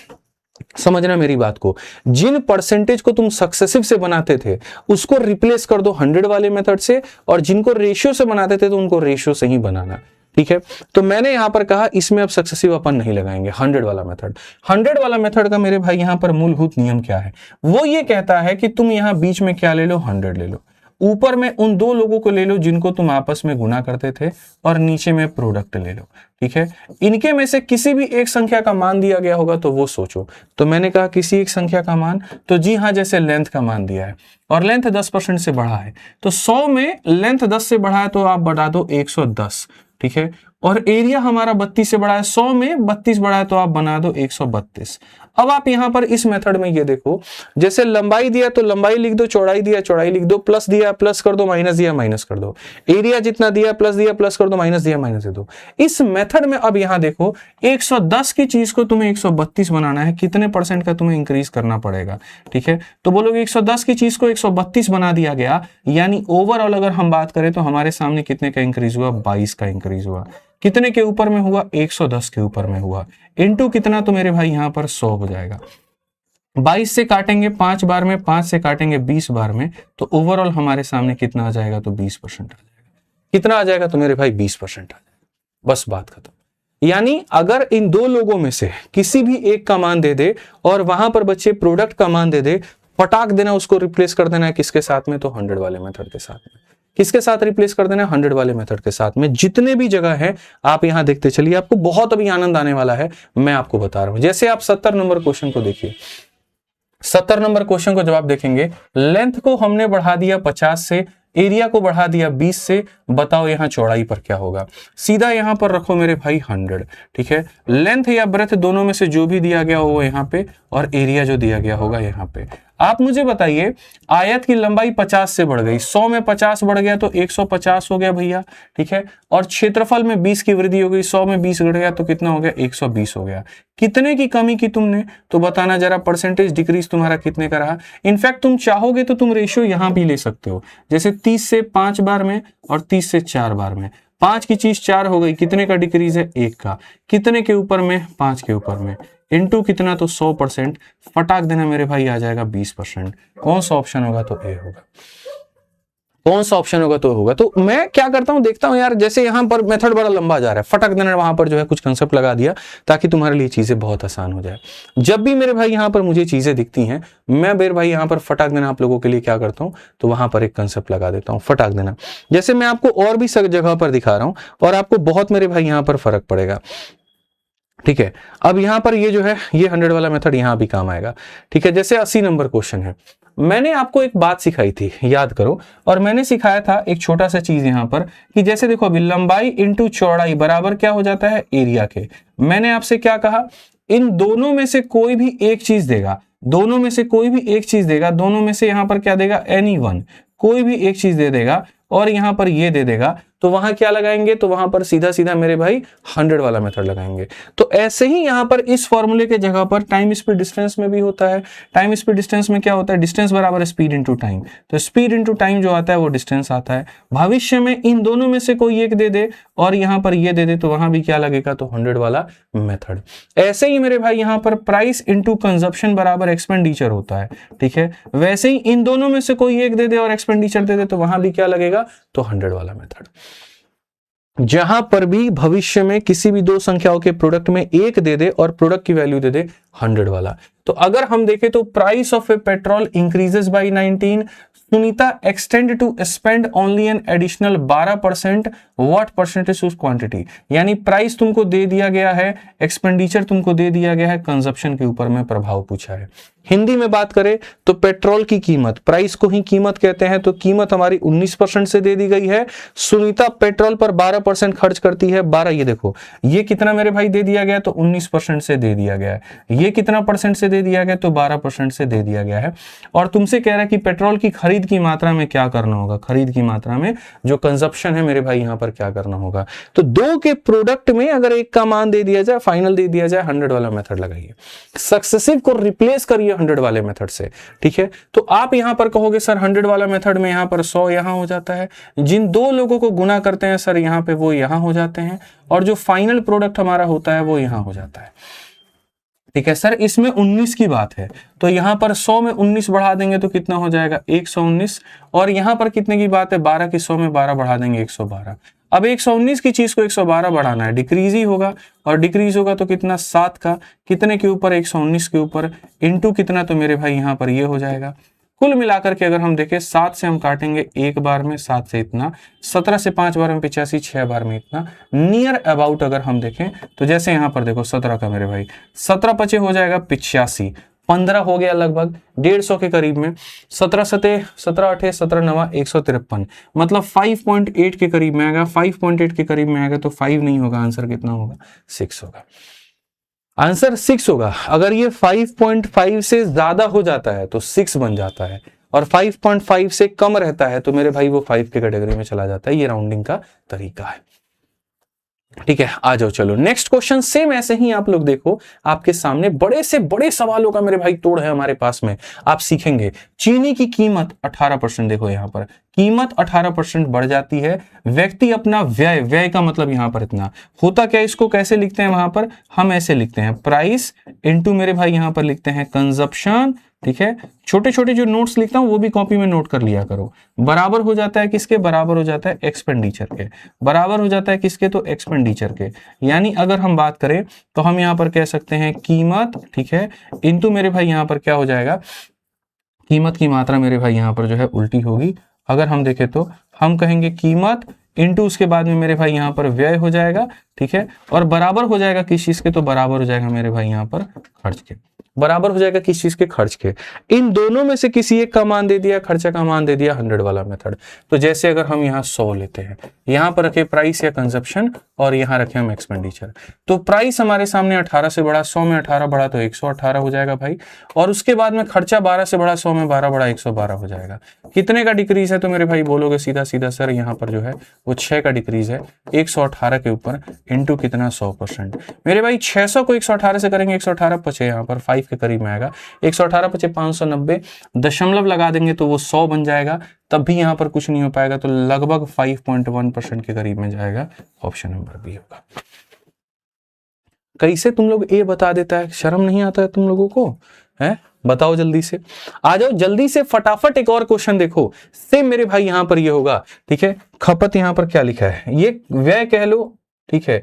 समझना मेरी बात को, जिन परसेंटेज को तुम सक्सेसिव से बनाते थे उसको रिप्लेस कर दो 100 वाले मेथड से, और जिनको रेशियो से बनाते थे तो उनको रेशियो से ही बनाना, ठीक है। तो मैंने यहां पर कहा इसमें अब सक्सेसिव अपन नहीं लगाएंगे, 100 वाला मेथड। 100 वाला मेथड का मेरे भाई यहां पर मूलभूत नियम क्या है, वो ये कहता है कि तुम यहां बीच में क्या ले लो, 100 ले लो, ऊपर में उन 2 लोगों को ले लो जिनको तुम आपस में गुना करते थे और नीचे में प्रोडक्ट ले लो, ठीक है। इनके में से किसी भी एक संख्या का मान दिया गया होगा तो वो सोचो। तो मैंने कहा किसी एक संख्या का मान, तो जी हाँ, जैसे लेंथ का मान दिया है और लेंथ 10% से बढ़ा है तो 100 में लेंथ 10 से बढ़ा है तो आप बढ़ा दो 110, ठीक है। और एरिया हमारा 32 से बढ़ा है, 100 में 32 बढ़ा है तो आप बना दो 132। अब आप यहां पर इस मेथड में ये देखो, जैसे लंबाई दिया तो लंबाई लिख दो, चौड़ाई दिया चौड़ाई लिख दो, प्लस दिया प्लस कर दो, माइनस दिया माइनस कर दो, एरिया जितना दिया प्लस कर दो, माइनस दिया माइनस दे दो। इस मेथड में अब यहां देखो 110 की चीज को तुम्हें 132 बनाना है, कितने परसेंट का तुम्हें इंक्रीज करना पड़ेगा, ठीक है। तो बोलोगे 110 की चीज को 132 बना दिया गया, यानी ओवरऑल अगर हम बात करें तो हमारे सामने कितने का इंक्रीज हुआ, 22 का इंक्रीज हुआ। कितने के ऊपर में हुआ, 110 के ऊपर में हुआ, इनटू कितना, तो मेरे भाई यहाँ पर 100 हो जाएगा। 22 से काटेंगे 5 बार में, 5 से काटेंगे 20 बार में, तो ओवरऑल हमारे सामने कितना आ जाएगा, तो 20% आ जाएगा। कितना आ जाएगा, तो मेरे भाई 20% आ जाएगा। बस बात खत्म। यानी अगर इन दो लोगों में से किसी भी एक का मान दे दे और वहां पर बच्चे प्रोडक्ट का मान दे दे, पटाक देना, उसको रिप्लेस कर देना है किसके साथ में, तो 100 वाले मेथड के साथ में। किसके साथ रिप्लेस कर देना है, 100 वाले मेथड के साथ में। जितने भी जगह है आप यहां देखते चलिए, आपको बहुत अभी आनंद आने वाला है, मैं आपको बता रहा हूं। जैसे आप 70 नंबर क्वेश्चन को देखिए, 70 नंबर क्वेश्चन को जवाब देखेंगे, लेंथ को हमने बढ़ा दिया 50 से, एरिया को बढ़ा दिया 20 से, बताओ यहां चौड़ाई पर क्या होगा। सीधा यहां पर रखो मेरे भाई 100, ठीक है। लेंथ या ब्रेथ दोनों में से जो भी दिया गया हो वो यहां पे, और एरिया जो दिया गया होगा यहां पे। आप मुझे बताइए, आयत की लंबाई 50 से बढ़ गई, 100 में 50 बढ़ गया तो 150 हो गया भैया, ठीक है। और क्षेत्रफल में 20 की वृद्धि हो गई, 100 में 20 बढ़ गया तो कितना हो गया, 120 हो गया। कितने की कमी की तुमने, तो बताना जरा, परसेंटेज डिक्रीज तुम्हारा कितने का रहा। इनफैक्ट तुम चाहोगे तो तुम रेशियो यहां भी ले सकते हो, जैसे 30 से 5 बार में और 30 से 4 बार में। 5 की चीज 4 हो गई, कितने का डिक्रीज है, 1 का। कितने के ऊपर में, 5 के ऊपर में, इनटू कितना, तो 100%, फटाक देना मेरे भाई आ जाएगा 20%। कौन सा ऑप्शन होगा, तो ए होगा। कौन सा ऑप्शन होगा, तो होगा। तो मैं क्या करता हूं, देखता हूं यार, जैसे यहां पर मेथड बड़ा लंबा जा रहा है, फटक देना वहां पर जो है कुछ कंसेप्ट लगा दिया ताकि तुम्हारे लिए चीजें बहुत आसान हो जाए। जब भी मेरे भाई यहां पर मुझे चीजें दिखती हैं, मैं मेरे भाई यहां पर फटाक देना आप लोगों के लिए क्या करता हूं, तो वहां पर एक कंसेप्ट लगा देता हूं, फटाक देना। जैसे मैं आपको और भी सब जगह पर दिखा रहा हूं और आपको बहुत मेरे भाई यहां पर फर्क पड़ेगा, ठीक है। अब यहां पर ये जो है, ये 100 वाला मेथड यहां भी काम आएगा, ठीक है। जैसे 80 नंबर क्वेश्चन है, मैंने आपको एक बात सिखाई थी, याद करो, और मैंने सिखाया था एक छोटा सा चीज यहां पर कि जैसे देखो अभी लंबाई इंटू चौड़ाई बराबर क्या हो जाता है, एरिया के। मैंने आपसे क्या कहा, इन दोनों में से कोई भी एक चीज देगा, दोनों में से कोई भी एक चीज देगा, दोनों में से यहां पर क्या देगा, एनी वन, कोई भी एक चीज दे देगा और यहां पर ये दे देगा, तो वहां क्या लगाएंगे, तो वहां पर सीधा सीधा मेरे भाई 100 वाला मेथड लगाएंगे। तो ऐसे ही यहां पर इस फॉर्मूले के जगह पर टाइम स्पीड डिस्टेंस में भी होता है। टाइम स्पीड डिस्टेंस में क्या होता है, डिस्टेंस बराबर स्पीड इंटू टाइम, तो स्पीड इंटू टाइम जो आता है वो डिस्टेंस आता है। भविष्य में इन दोनों में से कोई एक दे दे और यहां पर ये दे दे, तो वहां भी क्या लगेगा, तो 100 वाला मेथड। ऐसे ही मेरे भाई यहां पर प्राइस इंटू कंजप्शन बराबर एक्सपेंडिचर होता है, ठीक है। वैसे ही इन दोनों में से कोई एक दे दे और एक्सपेंडिचर दे दे, तो वहां भी क्या लगेगा, तो 100 वाला मेथड। जहां पर भी भविष्य में किसी भी दो संख्याओं के प्रोडक्ट में एक दे दे और प्रोडक्ट की वैल्यू दे दे 100 वाला। तो अगर हम देखें तो price of a petrol increases by 19, Sunita extend to spend only an additional 12%, what percentage उस क्वांटिटी। यानी प्राइस तुमको दे दिया गया है, एक्सपेंडिचर तुमको दे दिया गया है, कंजप्शन के ऊपर में प्रभाव पूछा है। हिंदी में बात करें तो पेट्रोल की कीमत, प्राइस को ही कीमत कहते हैं, तो कीमत हमारी 19% से दे दी गई है। सुनीता पेट्रोल पर 12% खर्च करती है, 12, ये देखो ये कितना मेरे भाई दे दिया गया, तो 19% से दे दिया गया है। ये कितना परसेंट से दे दिया गया, तो 12% से दे दिया गया है। और तुमसे कह रहा है कि पेट्रोल की खरीद की मात्रा में क्या करना होगा, खरीद की मात्रा में जो कंजप्शन है मेरे भाई यहां पर क्या करना होगा। तो दो के प्रोडक्ट में अगर एक का मान दे दिया जाए, फाइनल दे दिया जाए, 100 वाला मेथड लगाइए, सक्सेसिव को रिप्लेस करिए 100 वाले मेथड से, ठीक है। तो आप यहां पर कहोगे सर 100 वाला मेथड में यहां पर 100 यहां हो जाता है, जिन दो लोगों को गुना करते हैं सर यहां पे वो यहां हो जाते हैं, और जो फाइनल प्रोडक्ट हमारा होता है वो यहां हो जाता है, ठीक है। सर इसमें 19 की बात है, तो यहां पर 100 में 19 बढ़ा देंगे तो कितना हो जाएगा, 119, और यहां पर कितने की बात है, 12 की 100 में 12 बढ़ा देंगे 112। अब 119 की चीज को 112 बढ़ाना है, डिक्रीज ही होगा, और डिक्रीज होगा तो कितना, 7 का, कितने के ऊपर, 119 के ऊपर, इंटू कितना, तो मेरे भाई यहां पर ये हो जाएगा। कुल मिलाकर के अगर हम देखें 7 से हम काटेंगे एक बार में, 7 से इतना, 17 से 5 बार में 85, 6 बार में इतना, नियर अबाउट अगर हम देखें तो जैसे यहां पर देखो 17 का मेरे भाई 17 पचे हो जाएगा 85, 15 हो गया लगभग 150 के करीब में, 17 सते 17 8 17 9 153, मतलब 5.8 के करीब में आएगा। 5.8 के करीब में आएगा तो 5 नहीं होगा, आंसर कितना होगा, 6 होगा। आंसर 6 होगा। अगर ये 5.5 से ज्यादा हो जाता है तो 6 बन जाता है, और 5.5 से कम रहता है तो मेरे भाई वो 5 के कैटेगरी में चला जाता है। ये राउंडिंग का तरीका है। ठीक है, आ जाओ चलो नेक्स्ट क्वेश्चन। सेम ऐसे ही आप लोग देखो, आपके सामने बड़े से बड़े सवालों का मेरे भाई तोड़ है हमारे पास में। आप सीखेंगे चीनी की कीमत 18%, देखो यहां पर कीमत 18% बढ़ जाती है, व्यक्ति अपना व्यय, व्यय का मतलब यहां पर इतना होता क्या, इसको कैसे लिखते हैं वहां पर, हम ऐसे लिखते हैं प्राइस इनटू मेरे भाई यहां पर लिखते हैं कंजप्शन। ठीक है, छोटे छोटे जो नोट्स लिखता हूं वो भी कॉपी में नोट कर लिया करो। बराबर हो जाता है किसके, बराबर हो जाता है एक्सपेंडिचर के, बराबर हो जाता है किसके, तो एक्सपेंडिचर के। यानी अगर हम बात करें तो हम यहां पर कह सकते हैं कीमत, ठीक है, इनटू मेरे भाई यहां पर क्या हो जाएगा, कीमत की मात्रा मेरे भाई यहां पर जो है उल्टी होगी। अगर हम देखें तो हम कहेंगे कीमत इनटू उसके बाद में मेरे भाई यहां पर व्यय हो जाएगा। ठीक है, और बराबर हो जाएगा किस चीज के, तो बराबर हो जाएगा मेरे भाई यहां पर खर्च के, बराबर हो जाएगा किस चीज के, खर्च के। इन दोनों में से किसी एक का मान दे दिया, खर्चा का मान दे दिया, 100 वाला मेथड। तो जैसे अगर हम यहाँ 100 लेते हैं, यहां पर रखे प्राइस या कंजप्शन और यहां रखे हम एक्सपेंडिचर, तो प्राइस हमारे सामने 18 से बढ़ा, 100 में 18 बढ़ा तो 118 हो जाएगा भाई, और उसके बाद में खर्चा 12 से बढ़ा, 100 में 12 बढ़ा 112 हो जाएगा। कितने का डिक्रीज है, तो मेरे भाई बोलोगे सीधा सीधा सर यहाँ पर जो है वो 6 का डिक्रीज है, 118 के ऊपर इंटू कितना 100%। मेरे भाई 600 को 118 से करेंगे, 118 पचे यहाँ पर 5 के करीब में आएगा, 118 पचे 590, दशमलव लगा देंगे तो वो 100 बन जाएगा, तब भी यहाँ पर कुछ नहीं हो पाएगा, तो लगभग 5.1% के करीब में जाएगा। ऑप्शन नंबर बी होगा। कैसे तुम लोग ए बता देता है, शर्म नहीं आता है तुम लोगों को, है? बताओ जल्दी से, आ जाओ जल्दी से फटाफट। एक और क्वेश्चन देखो, सेम मेरे भाई यहां पर ये होगा। ठीक है, खपत यहां पर क्या लिखा है, ये व्यय कह लो। ठीक है,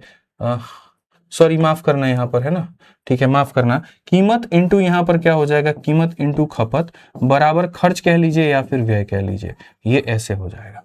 सॉरी माफ करना यहां पर है ना, ठीक है माफ करना, कीमत इंटू यहां पर क्या हो जाएगा, कीमत इंटू खपत बराबर खर्च कह लीजिए या फिर व्यय कह लीजिए, ये ऐसे हो जाएगा।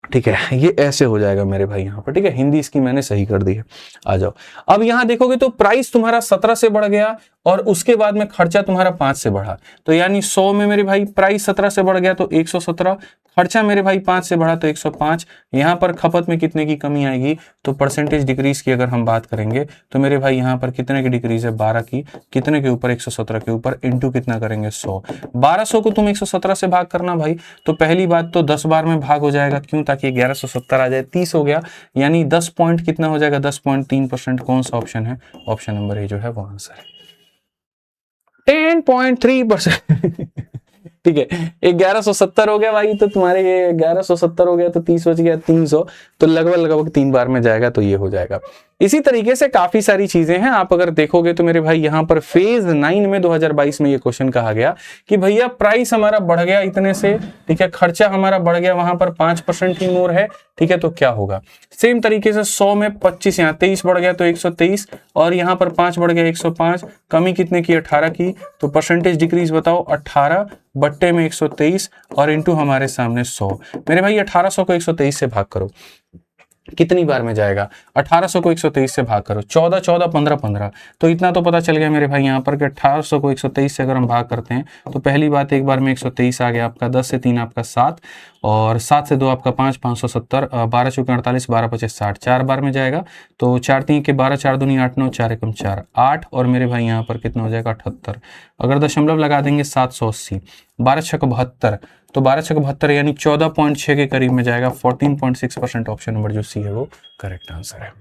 ठीक है, ये ऐसे हो जाएगा मेरे भाई यहां पर। ठीक है, हिंदी इसकी मैंने सही कर दी है। आ जाओ, अब यहां देखोगे तो प्राइस तुम्हारा 17 से बढ़ गया और उसके बाद में खर्चा तुम्हारा 5 से बढ़ा, तो यानी 100 में मेरे भाई प्राइस 17 से बढ़ गया तो 117, खर्चा मेरे भाई 5 से बढ़ा तो 105। यहां पर खपत में कितने की कमी आएगी, तो परसेंटेज डिक्रीज की अगर हम बात करेंगे तो मेरे भाई यहां पर कितने की डिक्रीज है, 12 की, कितने के ऊपर, 117 के ऊपर, इंटू कितना करेंगे 100। 1200 को तुम 117 से भाग करना भाई, तो पहली बात तो 10 बार में भाग हो जाएगा, क्यों, ताकि 1170 आ जाए, 30 हो गया, यानी 10 पॉइंट कितना हो जाएगा, 10.3%। कौन सा ऑप्शन है, ऑप्शन नंबर ए जो है वो आंसर है, 10.3%। ठीक है, 1170 हो गया भाई, तो तुम्हारे ये 1170 हो गया तो 30 बच गया 300, तो लगभग लगभग 3 बार में जाएगा, तो ये हो जाएगा। इसी तरीके से काफी सारी चीजें हैं, आप अगर देखोगे तो मेरे भाई यहाँ पर फेज 9 में 2022 में ये क्वेश्चन कहा गया कि भैया प्राइस हमारा बढ़ गया इतने से, ठीक है, खर्चा हमारा बढ़ गया वहां पर 5% ही मोर है, ठीक है, तो क्या होगा। सेम तरीके से 100 में 25, यहाँ 23 बढ़ गया तो 123, और यहाँ पर 5 बढ़ गया 105, कमी कितने की, 18 की, तो परसेंटेज डिक्रीज बताओ, 18 बट्टे में 123 और इंटू हमारे सामने 100। मेरे भाई 1800 को 123 से भाग करो, कितनी बार में जाएगा, 1800 को 123 से भाग करो, 14 14 15 15, तो इतना तो पता चल गया मेरे भाई यहाँ पर कि 1800 को 123 से अगर हम भाग करते हैं तो पहली बात एक बार में 123 आ गया आपका, 10 से 3 आपका 7, और 7 से 2 आपका 5, 570, 12 चौके 48, 12 पचे 60, 4 बार में जाएगा, तो 4 3 के 12, 4 दूनी 8, 9, 4 एकम 4, 8, और मेरे भाई यहाँ पर कितना हो जाएगा 78, अगर दशमलव लगा देंगे 780, 12 छक 72, तो 12 छक 72 यानी 14.6 के करीब में जाएगा, 14.6%। ऑप्शन नंबर जो सी है वो करेक्ट आंसर है।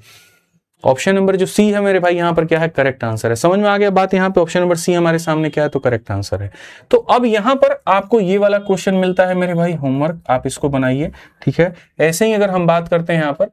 ऑप्शन नंबर जो सी है मेरे भाई यहाँ पर क्या है, करेक्ट आंसर है। समझ में आ गया बात, यहाँ पे ऑप्शन नंबर सी हमारे सामने क्या है, तो करेक्ट आंसर है। तो अब यहाँ पर आपको ये वाला क्वेश्चन मिलता है मेरे भाई, होमवर्क आप इसको बनाइए, ठीक है। ऐसे ही अगर हम बात करते हैं यहाँ पर,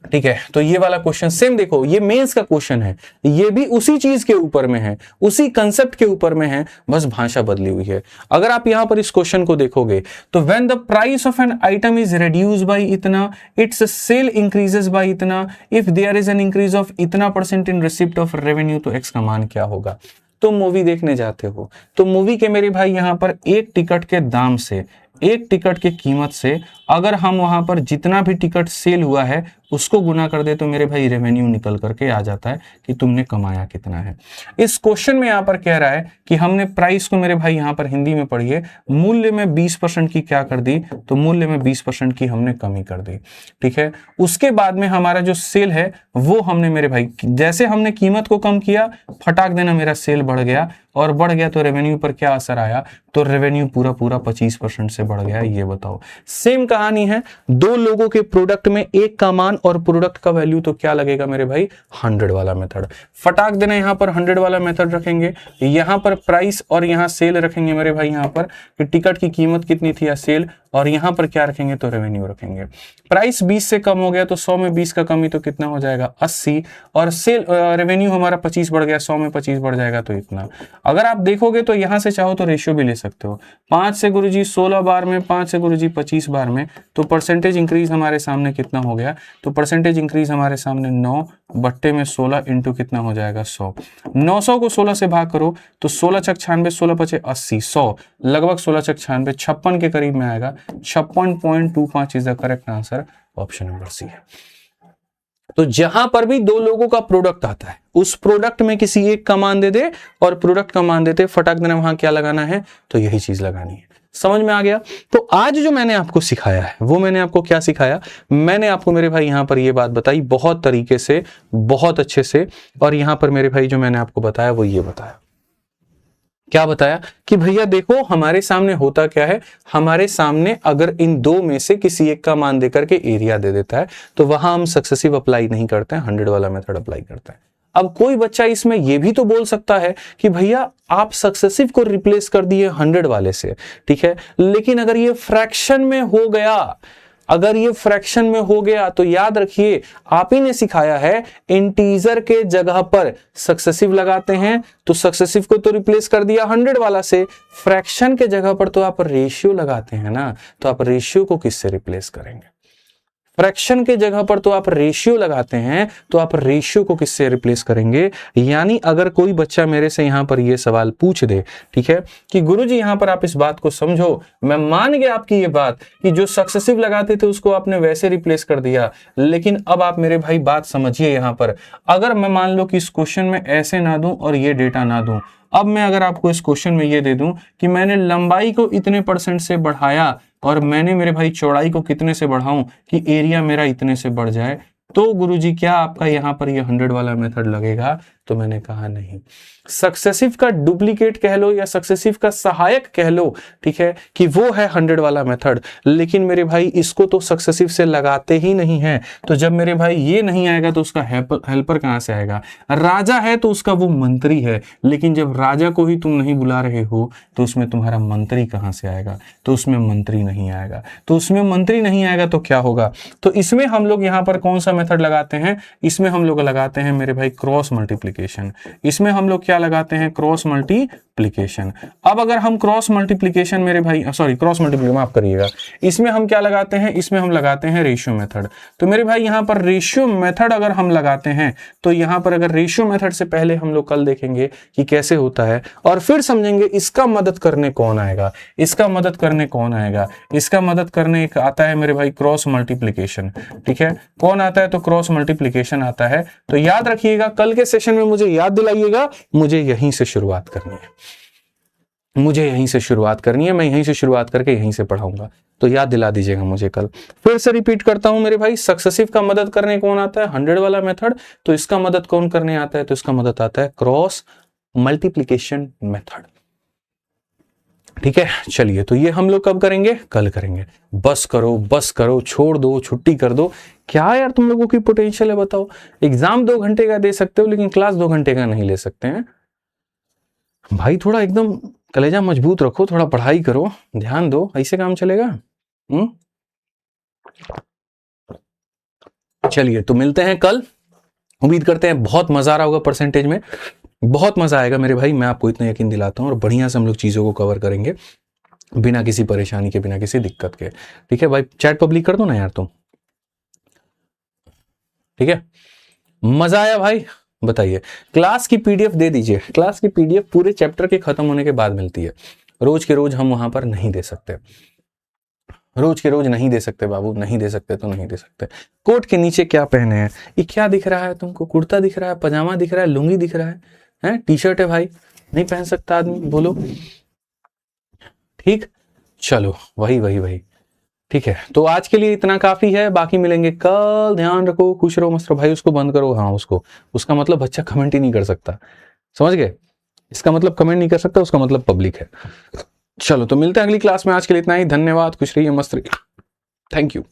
ठीक है, तो ये वाला क्वेश्चन सेम देखो, ये मेंस का क्वेश्चन है, ये भी उसी चीज के ऊपर में है, उसी कंसेप्ट के ऊपर में है, बस भाषा बदली हुई है। अगर आप यहां पर इस क्वेश्चन को देखोगे तो when the price of an item is reduce by इतना, इट्स सेल इंक्रीजेस बाय इतना, if there is an increase of इतना % इन रिसिप्ट ऑफ रेवेन्यू, तो एक्स का मान क्या होगा। तो मूवी देखने जाते हो तो मूवी के मेरे भाई यहां पर एक टिकट के दाम से, एक टिकट की कीमत से अगर हम वहां पर जितना भी टिकट सेल हुआ है उसको गुना कर दे तो मेरे भाई रेवेन्यू निकल करके आ जाता है कि तुमने कमाया कितना है। इस क्वेश्चन में यहां पर कह रहा है कि हमने प्राइस को मेरे भाई यहां पर हिंदी में पढ़िए, मूल्य में 20% की क्या कर दी, तो मूल्य में 20% की हमने कमी कर दी, ठीक है। उसके बाद में हमारा जो सेल है वो हमने मेरे भाई, जैसे हमने कीमत को कम किया फटाक देना मेरा सेल बढ़ गया, और बढ़ गया तो रेवेन्यू पर क्या असर आया, तो रेवेन्यू पूरा पूरा 25% से बढ़ गया। ये बताओ, सेम कहानी है, दो लोगों के प्रोडक्ट में एक का मान और प्रोडक्ट का वैल्यू, तो क्या लगेगा मेरे भाई, 100 वाला मेथड। फटाक देना यहां पर 100 वाला मेथड रखेंगे, यहां पर प्राइस और यहां सेल रखेंगे मेरे भाई, यहां पर कि टिकट की कीमत कितनी थी या सेल, और यहां पर क्या रखेंगे, तो रेवेन्यू रखेंगे। प्राइस 20 से कम हो गया तो 100 में 20 का कमी तो कितना हो जाएगा, 80, और सेल रेवेन्यू हमारा 25 बढ़ गया, 100 में 25 बढ़ जाएगा तो इतना। अगर आप देखोगे तो यहां से चाहो तो रेशियो भी ले सकते हो, 5 से गुरुजी 16 बार में, 5 से गुरुजी 25 बार में, तो परसेंटेज इंक्रीज हमारे सामने कितना हो गया, तो परसेंटेज इंक्रीज हमारे सामने 9 बट्टे में 16 इंटू कितना हो जाएगा, 100। 900 को 16 से भाग करो तो 16 छक 96, 16 पचे 80, 100 लगभग 16 छक 96, 56 के करीब में आएगा। 56.25 is the correct answer, option number C है। तो जहां पर भी दो लोगों का प्रोडक्ट आता है, उस प्रोडक्ट में किसी एक का मान दे दे और प्रोडक्ट का मान देते, फटाक देना वहां क्या लगाना है, तो यही चीज लगानी है। समझ में आ गया। तो आज जो मैंने आपको सिखाया है वो मैंने आपको क्या सिखाया, मैंने आपको मेरे भाई यहां पर ये बात बताई बहुत तरीके से, बहुत अच्छे से, और यहां पर मेरे भाई जो मैंने आपको बताया वो ये बताया, क्या बताया कि भैया देखो हमारे सामने होता क्या है, हमारे सामने अगर इन दो में से किसी एक का मान देकर के एरिया दे देता है तो वहां हम सक्सेसिव अप्लाई नहीं करते हैं, 100 वाला मेथड अप्लाई करते हैं। अब कोई बच्चा इसमें यह भी तो बोल सकता है कि भैया आप सक्सेसिव को रिप्लेस कर दिए 100 वाले से, ठीक है, लेकिन अगर ये फ्रैक्शन में हो गया, अगर ये फ्रैक्शन में हो गया तो याद रखिए आप ही ने सिखाया है इंटीजर के जगह पर सक्सेसिव लगाते हैं, तो सक्सेसिव को तो रिप्लेस कर दिया 100 वाला से, फ्रैक्शन के जगह पर तो आप रेशियो लगाते हैं ना, तो आप रेशियो को किससे रिप्लेस करेंगे, फ्रैक्शन के जगह पर तो आप रेशियो लगाते हैं, तो आप रेशियो को किससे रिप्लेस करेंगे। यानी अगर कोई बच्चा मेरे से यहां पर ये सवाल पूछ दे, ठीक है, कि गुरुजी यहां पर आप इस बात को समझो, मैं मान गया आपकी ये बात कि जो सक्सेसिव लगाते थे उसको आपने वैसे रिप्लेस कर दिया, लेकिन अब आप मेरे भाई बात समझिए यहां पर, अगर मैं मान लो कि इस क्वेश्चन में ऐसे ना दूं और ये डेटा ना दूं, अब मैं अगर आपको इस क्वेश्चन में ये दे दूं कि मैंने लंबाई को इतने % से बढ़ाया और मैंने मेरे भाई चौड़ाई को कितने से बढ़ाऊं कि एरिया मेरा इतने से बढ़ जाए, तो गुरुजी क्या आपका यहां पर ये 100 वाला मेथड लगेगा, तो मैंने कहा नहीं। सक्सेसिव का डुप्लीकेट कह लो या सक्सेसिव का सहायक कह लो, ठीक है, कि वो है 100 वाला मेथड, लेकिन मेरे भाई इसको तो सक्सेसिव से लगाते ही नहीं है, तो जब मेरे भाई ये नहीं आएगा तो उसका हेल्पर कहां से आएगा, राजा है तो उसका वो मंत्री है, लेकिन जब राजा को ही तुम नहीं बुला रहे हो तो उसमें तुम्हारा मंत्री कहां से आएगा, तो उसमें मंत्री नहीं आएगा, तो उसमें मंत्री नहीं आएगा तो क्या होगा, तो इसमें हम लोग यहां पर कौन सा मेथड लगाते हैं, इसमें हम लोग लगाते हैं मेरे भाई क्रॉस मल्टीप्लीकेशन, इसमें हम लोग क्या लगाते हैं, क्रॉस मल्टीप्लीकेशन। अब अगर हम क्रॉस मल्टीप्लीकेशन मेरे भाई क्रॉस मल्टीप्लीकेशन माफ करिएगा, इसमें हम क्या लगाते हैं, इसमें हम लगाते हैं रेशियो मेथड। तो मेरे भाई यहां पर रेशियो मेथड अगर हम लगाते हैं तो यहां पर अगर रेशियो मेथड से पहले हम लोग कल देखेंगे कि कैसे होता है और फिर समझेंगे इसका मदद करने कौन आएगा, इसका मदद करने कौन आएगा, इसका मदद करने एक आता है मेरे भाई क्रॉस मल्टीप्लीकेशन, ठीक है, कौन आता है, तो क्रॉस मल्टीप्लीकेशन आता है। तो याद रखिएगा कल के सेशन में मुझे याद दिलाइएगा, मुझे यहीं से शुरुआत करनी है, मुझे यहीं से शुरुआत करनी है, मैं यहीं से शुरुआत करके यहीं से पढ़ाऊंगा, तो याद दिला दीजिएगा मुझे कल। फिर से रिपीट करता हूं मेरे भाई, सक्सेसिव का मदद करने कौन आता है, 100 वाला मेथड, तो इसका मदद कौन करने आता है, तो इसका मदद आता है क्रॉस मल्टीप्लीकेशन मेथड, ठीक है। चलिए तो ये हम लोग कब करेंगे, कल करेंगे। बस करो, छोड़ दो, छुट्टी कर दो, क्या यार तुम लोगों की पोटेंशियल है बताओ, एग्जाम 2 घंटे का दे सकते हो लेकिन क्लास 2 घंटे का नहीं ले सकते हैं भाई, थोड़ा एकदम कलेजा मजबूत रखो, थोड़ा पढ़ाई करो, ध्यान दो, ऐसे काम चलेगा। चलिए तो मिलते हैं कल, उम्मीद करते हैं बहुत मजा आ रहा होगा, परसेंटेज में बहुत मजा आएगा मेरे भाई, मैं आपको इतना यकीन दिलाता हूं, और बढ़िया से हम लोग चीजों को कवर करेंगे बिना किसी परेशानी के, बिना किसी दिक्कत के, ठीक है भाई। चैट पब्लिक कर दो ना यार तुम, ठीक है, मजा आया भाई, बताइए। क्लास की पीडीएफ दे दीजिए, क्लास की पीडीएफ पूरे चैप्टर के खत्म होने के बाद मिलती है, रोज के रोज हम वहां पर नहीं दे सकते, रोज के रोज नहीं दे सकते बाबू, नहीं दे सकते तो नहीं दे सकते। कोट के नीचे क्या पहने हैं, ये क्या दिख रहा है तुमको, कुर्ता दिख रहा है, पजामा दिख रहा है, लुंगी दिख रहा है, टी शर्ट है भाई, नहीं पहन सकता आदमी, बोलो ठीक, चलो वही ठीक है। तो आज के लिए इतना काफी है, बाकी मिलेंगे कल, ध्यान रखो, खुश रहो, मस्त रहो भाई। उसको बंद करो, हाँ उसको, उसका मतलब बच्चा कमेंट ही नहीं कर सकता, समझ गए। इसका मतलब कमेंट नहीं कर सकता, उसका मतलब पब्लिक है। चलो तो मिलते हैं अगली क्लास में, आज के लिए इतना ही। धन्यवाद, खुश रहिए, मस्त रहिए, थैंक यू।